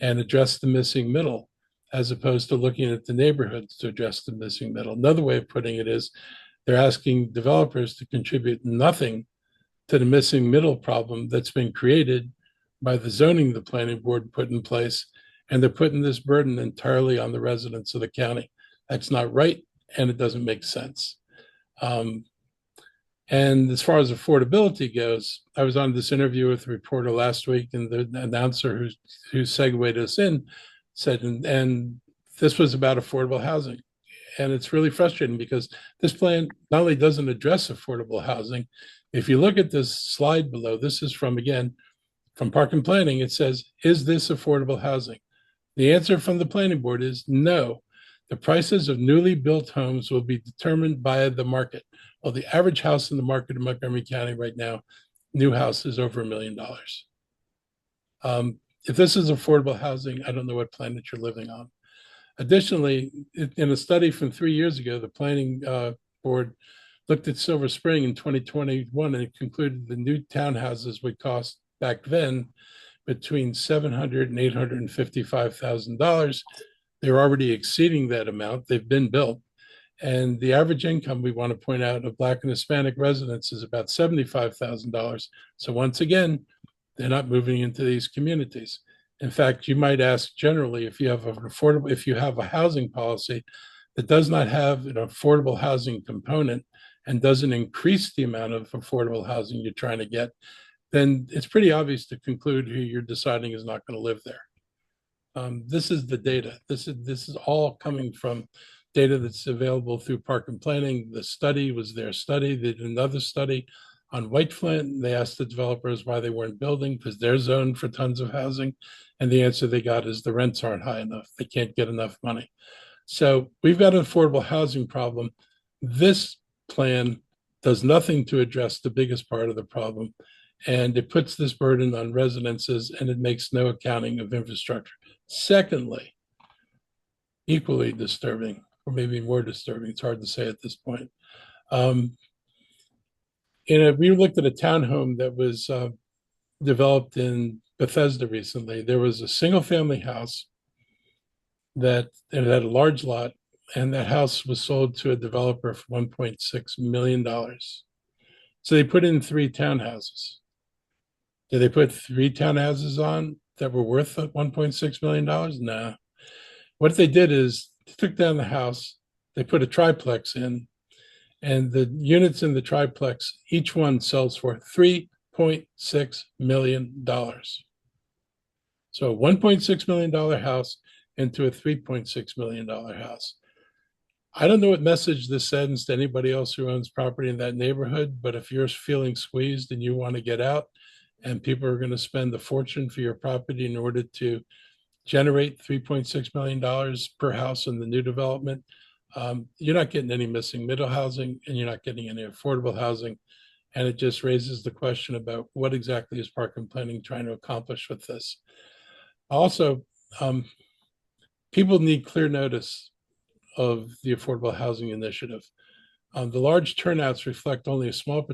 and address the missing middle, as opposed to looking at the neighborhoods to address the missing middle. Another way of putting it is they're asking developers to contribute nothing to the missing middle problem that's been created by the zoning the planning board put in place, and they're putting this burden entirely on the residents of the county. That's not right, and it doesn't make sense. And as far as affordability goes, I was on this interview with a reporter last week, and the announcer who segued us in said, and this was about affordable housing. And it's really frustrating because this plan not only doesn't address affordable housing, if you look at this slide below, this is from Park and Planning, it says, is this affordable housing? The answer from the planning board is no. The prices of newly built homes will be determined by the market. Well, the average house in the market in Montgomery County right now, new house is over $1 million. If this is affordable housing, I don't know what planet you're living on. Additionally, in a study from 3 years ago, the planning board looked at Silver Spring in 2021, and it concluded the new townhouses would cost back then between $700,000 and $855,000. They're already exceeding that amount. They've been built. And the average income, we want to point out, of Black and Hispanic residents is about $75,000. So once again, they're not moving into these communities. In fact, you might ask generally if you have a housing policy that does not have an affordable housing component and doesn't increase the amount of affordable housing you're trying to get, then it's pretty obvious to conclude who you're deciding is not going to live there. This is the data. This is all coming from data that's available through Park and Planning. The study was their study. They did another study on White Flint. They asked the developers why they weren't building because they're zoned for tons of housing. And the answer they got is the rents aren't high enough. They can't get enough money. So we've got an affordable housing problem. This plan does nothing to address the biggest part of the problem. And it puts this burden on residences and it makes no accounting of infrastructure. Secondly, equally disturbing, or maybe more disturbing, it's hard to say at this point. We looked at a townhome that was developed in Bethesda recently. There was a single family house that it had a large lot, and that house was sold to a developer for $1.6 million. So they put in 3 townhouses. Did they put 3 townhouses on that were worth $1.6 million? No. What they did is they took down the house, they put a triplex in, and the units in the triplex, each one sells for $3.6 million. So a $1.6 million house into a $3.6 million house. I don't know what message this sends to anybody else who owns property in that neighborhood, but if you're feeling squeezed and you want to get out, and people are going to spend a fortune for your property in order to generate $3.6 million per house in the new development, you're not getting any missing middle housing and you're not getting any affordable housing. And it just raises the question about what exactly is Park and Planning trying to accomplish with this. Also, people need clear notice of the Affordable Housing Initiative. The large turnouts reflect only a small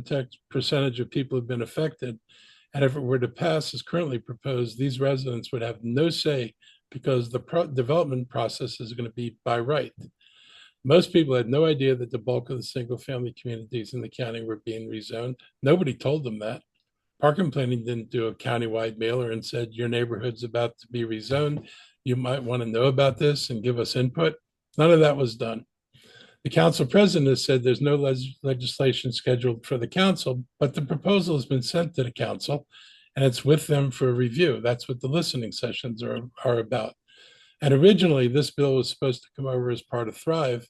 percentage of people who've been affected. And if it were to pass as currently proposed, these residents would have no say because the development process is going to be by right. Most people had no idea that the bulk of the single family communities in the county were being rezoned. Nobody told them that. Park and Planning didn't do a countywide mailer and said, your neighborhood's about to be rezoned. You might want to know about this and give us input. None of that was done. The council president has said there's no legislation scheduled for the council, but the proposal has been sent to the council and it's with them for review. That's what the listening sessions are about. And originally, this bill was supposed to come over as part of Thrive,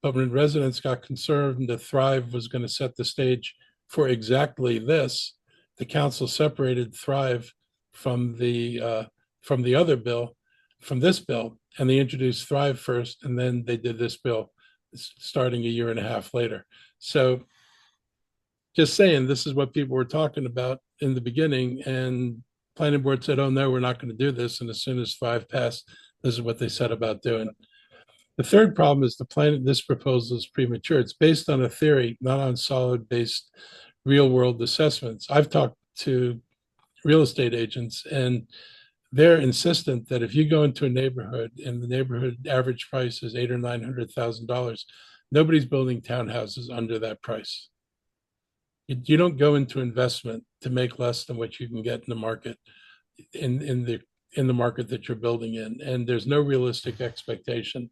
but when residents got concerned that Thrive was going to set the stage for exactly this, the council separated Thrive from the other bill, from this bill, and they introduced Thrive first, and then they did this bill starting a year and a half later. So just saying, this is what people were talking about in the beginning, and planning board said, oh no, we're not going to do this. And as soon as Thrive passed, this is what they said about doing. The third problem is this proposal is premature. It's based on a theory, not on solid based real world assessments. I've talked to real estate agents and they're insistent that if you go into a neighborhood and the neighborhood average price is $800,000 or $900,000, nobody's building townhouses under that price. You don't go into investment to make less than what you can get in the market in the market that you're building in. And there's no realistic expectation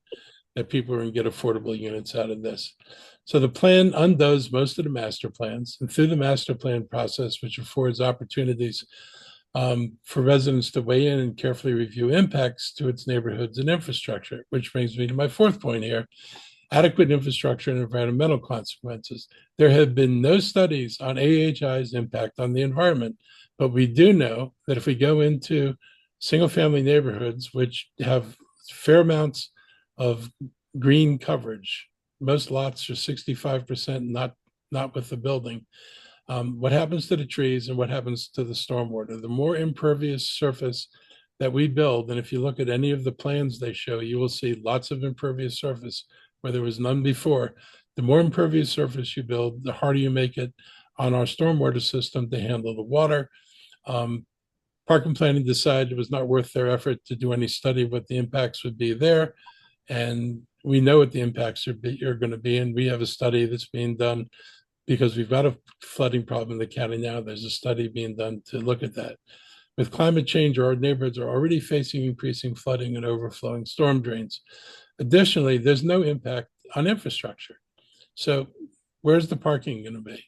that people are going to get affordable units out of this. So the plan undoes most of the master plans, and through the master plan process, which affords opportunities for residents to weigh in and carefully review impacts to its neighborhoods and infrastructure, which brings me to my fourth point here: adequate infrastructure and environmental consequences. There have been no studies on AHI's impact on the environment, but we do know that if we go into single-family neighborhoods, which have fair amounts of green coverage, most lots are 65% not with the building. What happens to the trees and what happens to the stormwater? The more impervious surface that we build, and if you look at any of the plans they show, you will see lots of impervious surface where there was none before. The more impervious surface you build, the harder you make it on our stormwater system to handle the water. Park and Planning decided it was not worth their effort to do any study of what the impacts would be there. And we know what the impacts are going to be. And we have a study that's being done because we've got a flooding problem in the county now. There's a study being done to look at that. With climate change, our neighborhoods are already facing increasing flooding and overflowing storm drains. Additionally, there's no impact on infrastructure. So where's the parking going to be?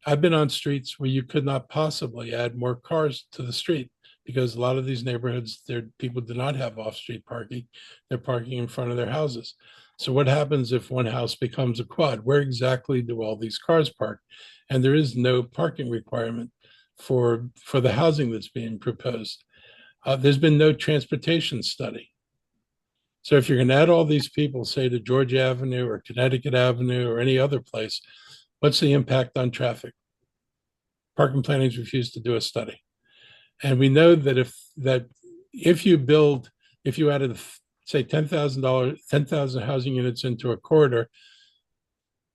I've been on streets where you could not possibly add more cars to the street because a lot of these neighborhoods, people do not have off-street parking. They're parking in front of their houses. So what happens if one house becomes a quad? Where exactly do all these cars park? And there is no parking requirement for the housing that's being proposed. There's been no transportation study. So if you're going to add all these people, say to Georgia Avenue or Connecticut Avenue or any other place, what's the impact on traffic? Parking planning's refused to do a study. And we know that if you added, say, $10,000 housing units into a corridor,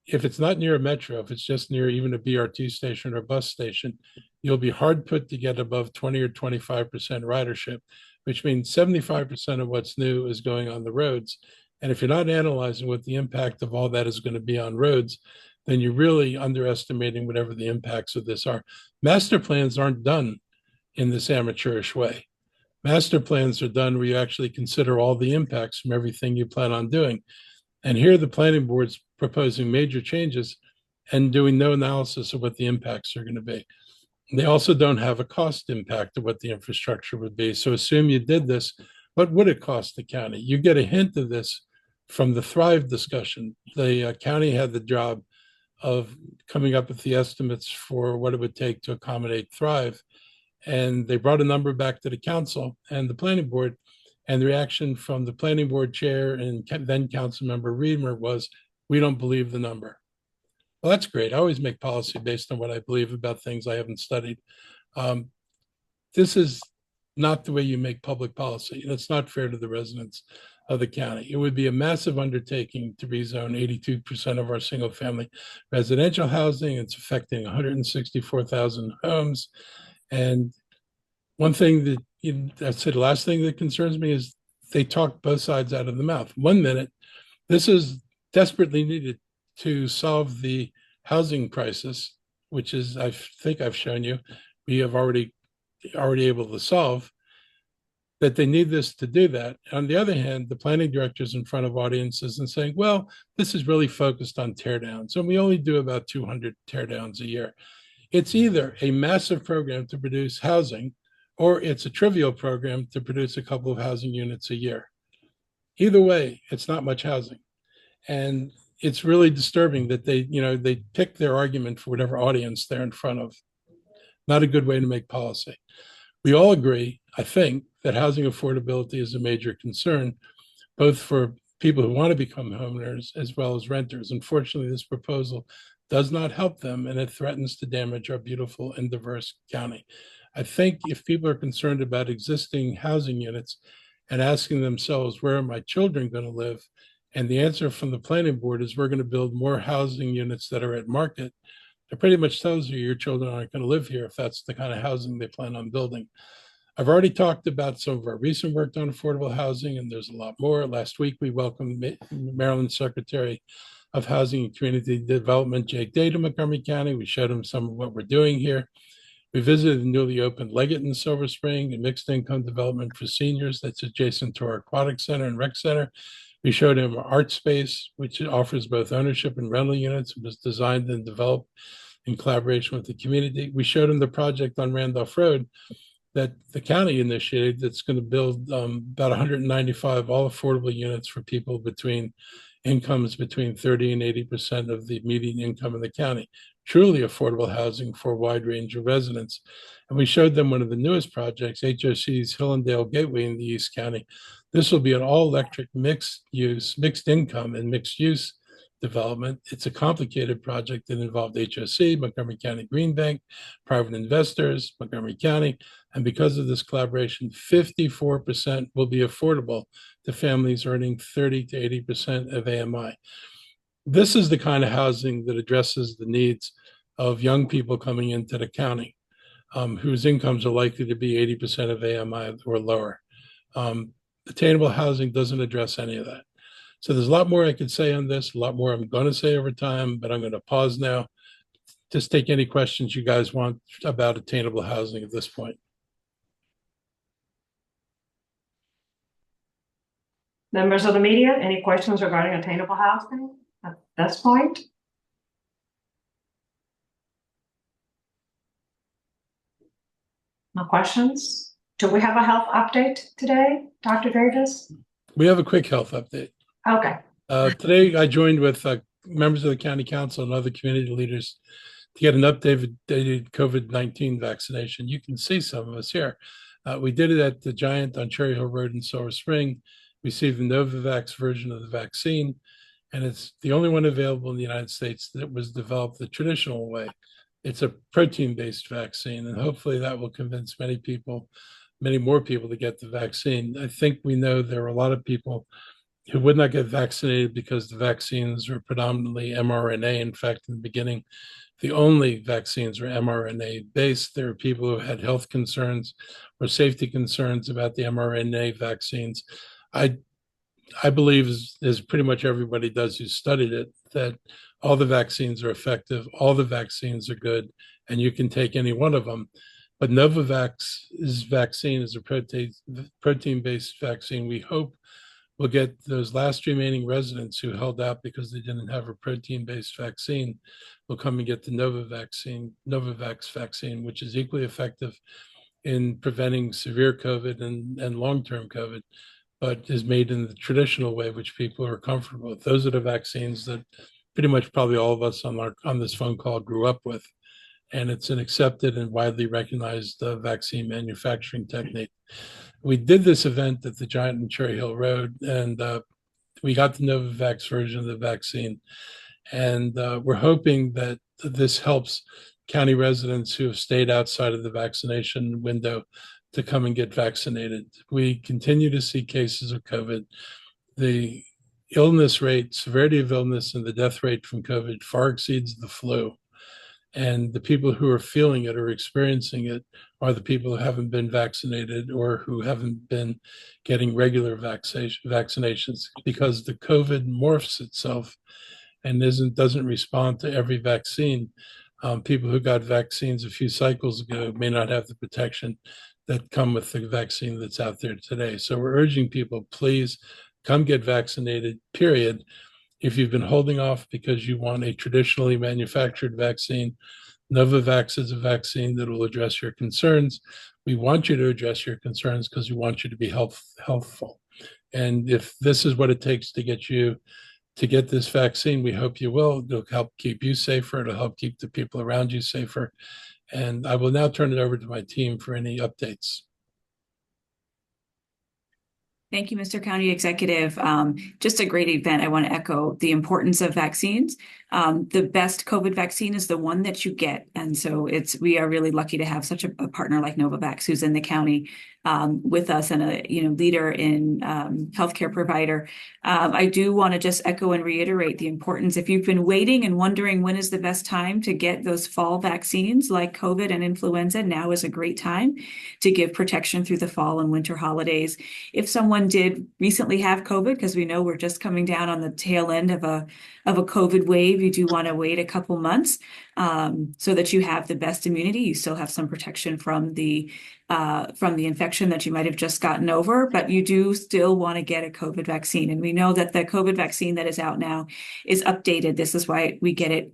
if it's not near a metro, if it's just near even a BRT station or a bus station, you'll be hard put to get above 20 or 25% ridership, which means 75% of what's new is going on the roads. And if you're not analyzing what the impact of all that is going to be on roads, then you're really underestimating whatever the impacts of this are. Master plans aren't done in this amateurish way. Master plans are done where you actually consider all the impacts from everything you plan on doing. And here the planning board's proposing major changes and doing no analysis of what the impacts are going to be. They also don't have a cost impact of what the infrastructure would be. So assume you did this, what would it cost the county? You get a hint of this from the Thrive discussion. The county had the job of coming up with the estimates for what it would take to accommodate Thrive. And they brought a number back to the council and the planning board. And the reaction from the planning board chair and then council member Reamer was, we don't believe the number. Well, that's great. I always make policy based on what I believe about things I haven't studied. This is not the way you make public policy, and it's not fair to the residents of the county. It would be a massive undertaking to rezone 82% of our single family residential housing. It's affecting 164,000 homes. And one thing that I said, the last thing that concerns me is they talk both sides out of the mouth. 1 minute, this is desperately needed to solve the housing crisis, which is, I think I've shown you, we have already able to solve, that they need this to do that. On the other hand, the planning director's in front of audiences and saying, well, this is really focused on teardowns, and we only do about 200 teardowns a year. It's either a massive program to produce housing, or it's a trivial program to produce a couple of housing units a year. Either way, it's not much housing. And it's really disturbing that they pick their argument for whatever audience they're in front of. Not a good way to make policy. We all agree, I think, that housing affordability is a major concern, both for people who want to become homeowners as well as renters. Unfortunately, this proposal does not help them, and it threatens to damage our beautiful and diverse county. I think if people are concerned about existing housing units and asking themselves, where are my children going to live? And the answer from the planning board is we're going to build more housing units that are at market. It pretty much tells you your children aren't going to live here if that's the kind of housing they plan on building. I've already talked about some of our recent work on affordable housing, and there's a lot more. Last week, we welcomed Maryland Secretary of Housing and Community Development, Jake Day, to Montgomery County. We showed him some of what we're doing here. We visited the newly opened Leggett in Silver Spring, a mixed income development for seniors that's adjacent to our aquatic center and rec center. We showed him art space, which offers both ownership and rental units. It was designed and developed in collaboration with the community. We showed him the project on Randolph Road that the county initiated that's going to build about 195 all affordable units for people between incomes between 30 and 80% of the median income in the county. Truly affordable housing for a wide range of residents. And we showed them one of the newest projects, HOC's Hillendale Gateway in the East County. This will be an all-electric mixed income and mixed use development. It's a complicated project that involved HOC, Montgomery County Green Bank, private investors, Montgomery County. And because of this collaboration, 54% will be affordable to families earning 30 to 80% of AMI. This is the kind of housing that addresses the needs of young people coming into the county whose incomes are likely to be 80% of AMI or lower. Attainable housing doesn't address any of that. So there's a lot more I could say on this, a lot more I'm going to say over time, but I'm going to pause now. Just take any questions you guys want about attainable housing at this point. Members of the media, any questions regarding attainable housing at this point? No questions? Do we have a health update today, Dr. Davis? We have a quick health update. Okay. Today, I joined with members of the county council and other community leaders to get an updated COVID-19 vaccination. You can see some of us here. We did it at the Giant on Cherry Hill Road in Silver Spring. Received the Novavax version of the vaccine, and it's the only one available in the United States that was developed the traditional way. It's a protein-based vaccine, and hopefully that will convince many more people to get the vaccine. I think we know there are a lot of people who would not get vaccinated because the vaccines were predominantly mRNA. In fact, in the beginning, the only vaccines were mRNA based. There are people who had health concerns or safety concerns about the mRNA vaccines. I I believe, as pretty much everybody does who studied it, that all the vaccines are effective, all the vaccines are good, and you can take any one of them. But Novavax's vaccine is a protein-based vaccine. We hope we'll get those last remaining residents who held out because they didn't have a protein-based vaccine will come and get the Novavax vaccine, which is equally effective in preventing severe COVID and long-term COVID, but is made in the traditional way, which people are comfortable with. Those are the vaccines that pretty much probably all of us on this phone call grew up with. And it's an accepted and widely recognized vaccine manufacturing technique. We did this event at the Giant and Cherry Hill Road, and we got the Novavax version of the vaccine. And we're hoping that this helps county residents who have stayed outside of the vaccination window to come and get vaccinated. We continue to see cases of COVID. The illness rate, severity of illness, and the death rate from COVID far exceeds the flu. And the people who are feeling it or experiencing it are the people who haven't been vaccinated or who haven't been getting regular vaccinations, because the COVID morphs itself and doesn't respond to every vaccine. People who got vaccines a few cycles ago may not have the protection that come with the vaccine that's out there today. So we're urging people, please come get vaccinated, period. If you've been holding off because you want a traditionally manufactured vaccine, Novavax is a vaccine that will address your concerns. We want you to address your concerns because we want you to be healthful. And if this is what it takes to get you to get this vaccine, we hope you will. It'll help keep you safer. It'll help keep the people around you safer. And I will now turn it over to my team for any updates. Thank you, Mr. County Executive. Just a great event. I want to echo the importance of vaccines. The best COVID vaccine is the one that you get. And so we are really lucky to have such a partner like Novavax, who's in the county with us, and a leader in healthcare provider. I do want to just echo and reiterate the importance. If you've been waiting and wondering when is the best time to get those fall vaccines like COVID and influenza, now is a great time to give protection through the fall and winter holidays. If someone did recently have COVID, because we know we're just coming down on the tail end of a COVID wave, you do want to wait a couple months so that you have the best immunity. You still have some protection from the infection that you might have just gotten over, but you do still want to get a COVID vaccine. And we know that the COVID vaccine that is out now is updated. This is why we get it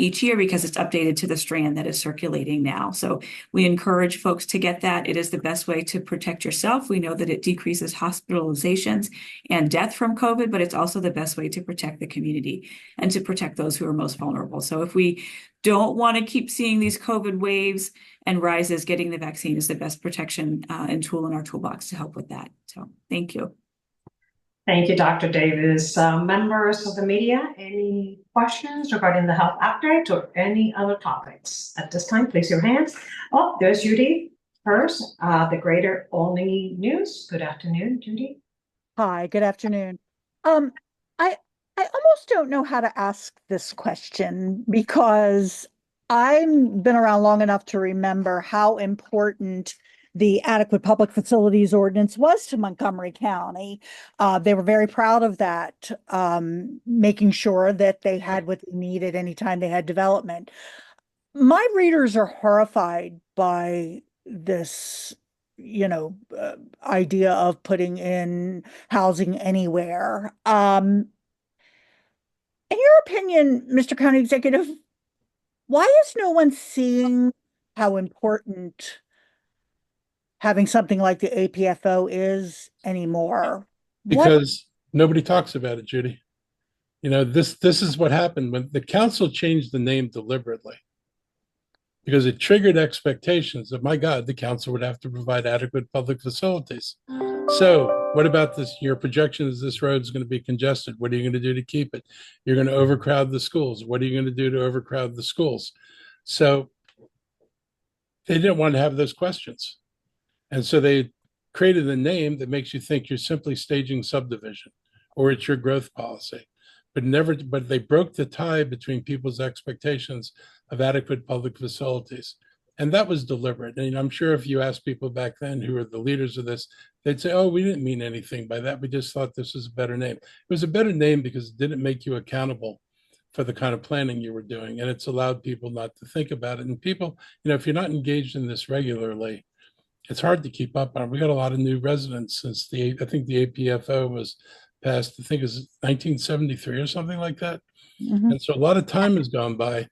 each year, because it's updated to the strand that is circulating now. So we encourage folks to get that. It is the best way to protect yourself. We know that it decreases hospitalizations and death from COVID, but it's also the best way to protect the community and to protect those who are most vulnerable. So if we don't want to keep seeing these COVID waves and rises, getting the vaccine is the best protection and tool in our toolbox to help with that. So thank you. Thank you, Dr. Davis. Members of the media, any questions regarding the health update or any other topics? At this time, please your hands. Oh, there's Judy first, the Greater Olney News. Good afternoon, Judy. Hi, good afternoon. I almost don't know how to ask this question, because I've been around long enough to remember how important the adequate public facilities ordinance was to Montgomery County. They were very proud of that, making sure that they had what they needed anytime they had development. My readers are horrified by this, idea of putting in housing anywhere. In your opinion, Mr. County Executive, why is no one seeing how important having something like the APFO is anymore. What? Because nobody talks about it, Judy. You know, this is what happened when the council changed the name deliberately because it triggered expectations that, my God, the council would have to provide adequate public facilities. So what about this? Your projection is this road is going to be congested. What are you going to do to keep it? You're going to overcrowd the schools. What are you going to do to overcrowd the schools? So they didn't want to have those questions. And so they created a name that makes you think you're simply staging subdivision or it's your growth policy. But they broke the tie between people's expectations of adequate public facilities. And that was deliberate. And I'm sure if you asked people back then who were the leaders of this, they'd say, oh, we didn't mean anything by that. We just thought this was a better name. It was a better name because it didn't make you accountable for the kind of planning you were doing. And it's allowed people not to think about it. And people, you know, if you're not engaged in this regularly, it's hard to keep up on. We got a lot of new residents since I think the APFO was passed, I think it was 1973 or something like that. Mhm. And so a lot of time has gone by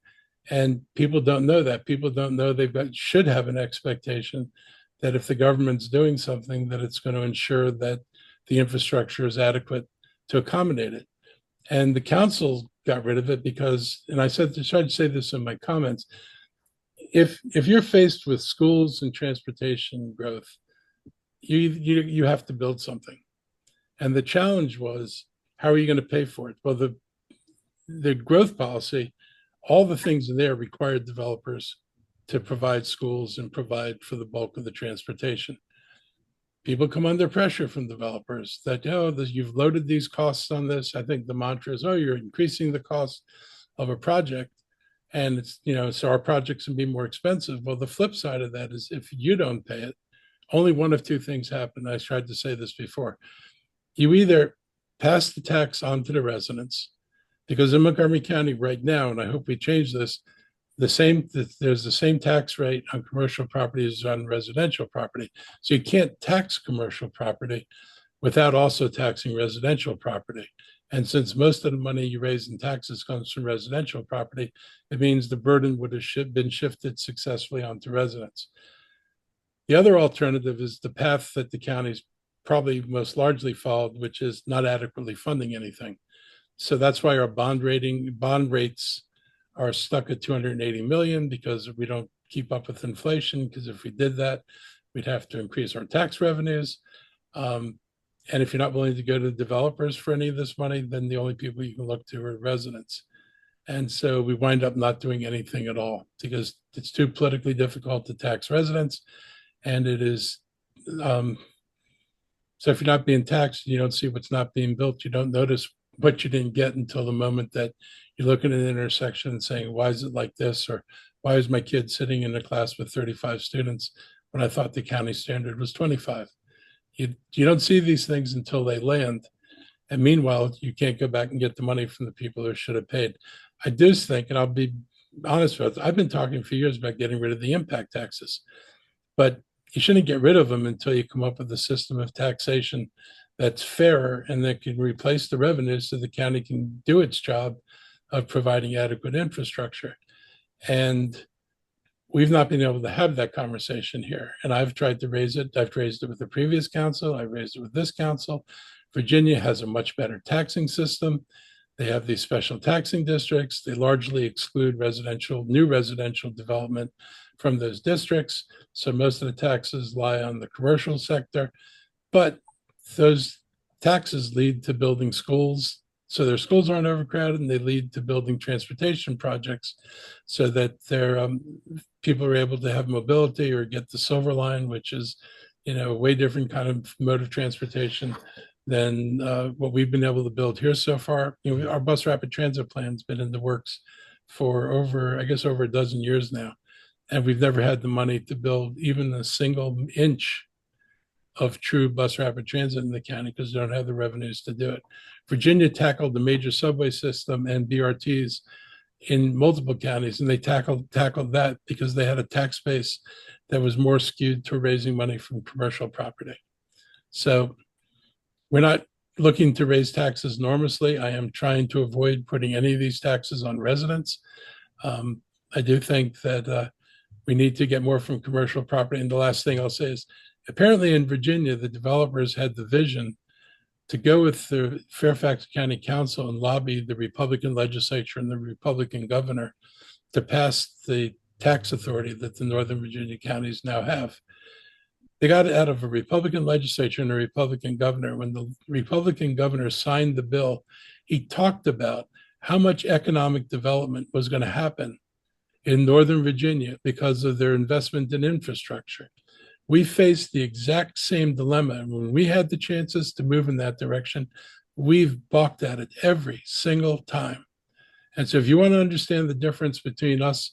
and people don't know that. People don't know should have an expectation that if the government's doing something, that it's going to ensure that the infrastructure is adequate to accommodate it. And the council got rid of it because, and I tried to say this in my comments, if you're faced with schools and transportation growth, you have to build something. And the challenge was, how are you going to pay for it? Well, the growth policy, all the things in there required developers to provide schools and provide for the bulk of the transportation. People come under pressure from developers that, you've loaded these costs on this. I think the mantra is, you're increasing the cost of a project. And it's, so our projects can be more expensive. Well, the flip side of that is if you don't pay it, only one of two things happen. I tried to say this before. You either pass the tax on to the residents, because in Montgomery County right now, and I hope we change this, there's the same tax rate on commercial property as on residential property. So you can't tax commercial property without also taxing residential property. And since most of the money you raise in taxes comes from residential property, it means the burden would have been shifted successfully onto residents. The other alternative is the path that the county's probably most largely followed, which is not adequately funding anything. So that's why our bond rates are stuck at 280 million, because we don't keep up with inflation. Because if we did that, we'd have to increase our tax revenues. And if you're not willing to go to developers for any of this money, then the only people you can look to are residents. And so we wind up not doing anything at all because it's too politically difficult to tax residents. And it is, so if you're not being taxed, you don't see what's not being built. You don't notice what you didn't get until the moment that you're looking at an intersection and saying, why is it like this? Or why is my kid sitting in a class with 35 students when I thought the county standard was 25? You don't see these things until they land. And meanwhile, you can't go back and get the money from the people who should have paid. I do think, and I'll be honest with you, I've been talking for years about getting rid of the impact taxes, but you shouldn't get rid of them until you come up with a system of taxation that's fairer and that can replace the revenues so the county can do its job of providing adequate infrastructure. And we've not been able to have that conversation here. And I've tried to raise it. I've raised it with the previous council. I've raised it with this council. Virginia has a much better taxing system. They have these special taxing districts. They largely exclude new residential development from those districts. So most of the taxes lie on the commercial sector. But those taxes lead to building schools, so their schools aren't overcrowded, and they lead to building transportation projects so that their people are able to have mobility or get the Silver Line, which is, a way different kind of mode of transportation than what we've been able to build here so far. Our bus rapid transit plan has been in the works for over a dozen years now. And we've never had the money to build even a single inch of true bus rapid transit in the county because they don't have the revenues to do it. Virginia tackled the major subway system and BRTs in multiple counties, and they tackled that because they had a tax base that was more skewed to raising money from commercial property. So we're not looking to raise taxes enormously. I am trying to avoid putting any of these taxes on residents. I do think that we need to get more from commercial property. And the last thing I'll say is, Apparently in Virginia, the developers had the vision to go with the Fairfax County Council and lobby the Republican legislature and the Republican governor to pass the tax authority that the Northern Virginia counties now have. They got out of a Republican legislature and a Republican governor. When the Republican governor signed the bill, he talked about how much economic development was going to happen in Northern Virginia because of their investment in infrastructure. We faced the exact same dilemma. And when we had the chances to move in that direction, we've balked at it every single time. And so if you want to understand the difference between us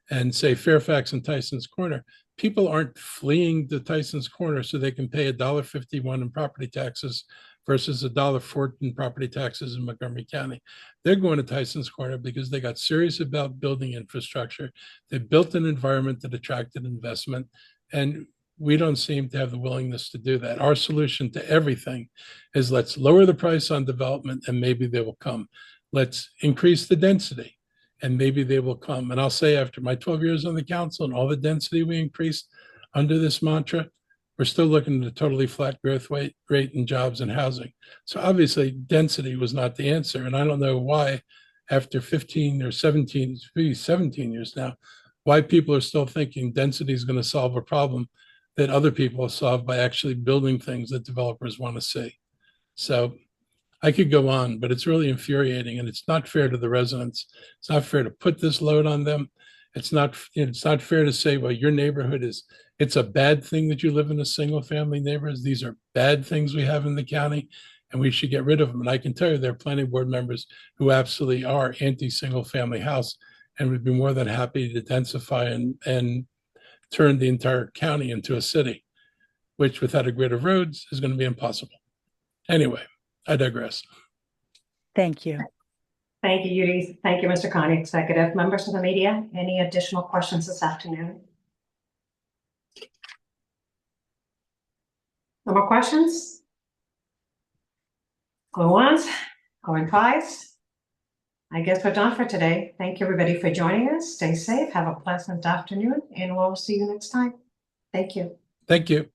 and say Fairfax and Tyson's Corner, people aren't fleeing to Tyson's Corner so they can pay $1.51 in property taxes versus $1.04 in property taxes in Montgomery County. They're going to Tyson's Corner because they got serious about building infrastructure. They built an environment that attracted investment, and we don't seem to have the willingness to do that. Our solution to everything is let's lower the price on development and maybe they will come. Let's increase the density and maybe they will come. And I'll say after my 12 years on the council and all the density we increased under this mantra, we're still looking at a totally flat growth rate in jobs and housing. So obviously density was not the answer. And I don't know why after 15 or 17, maybe 17 years now, why people are still thinking density is going to solve a problem that other people have solved by actually building things that developers want to see. So I could go on, but it's really infuriating and it's not fair to the residents. It's not fair to put this load on them. It's not fair to say, well, your neighborhood it's a bad thing that you live in a single family neighborhood. These are bad things we have in the county and we should get rid of them. And I can tell you there are planning board members who absolutely are anti-single family house and would be more than happy to densify and turn the entire county into a city, which without a grid of roads is going to be impossible. Anyway, I digress. Thank you. Thank you, Judy. Thank you, Mr. Connie, Executive. Members of the media, any additional questions this afternoon? No more questions? Going once, going twice. I guess we're done for today. Thank you, everybody, for joining us. Stay safe, have a pleasant afternoon, and we'll see you next time. Thank you. Thank you.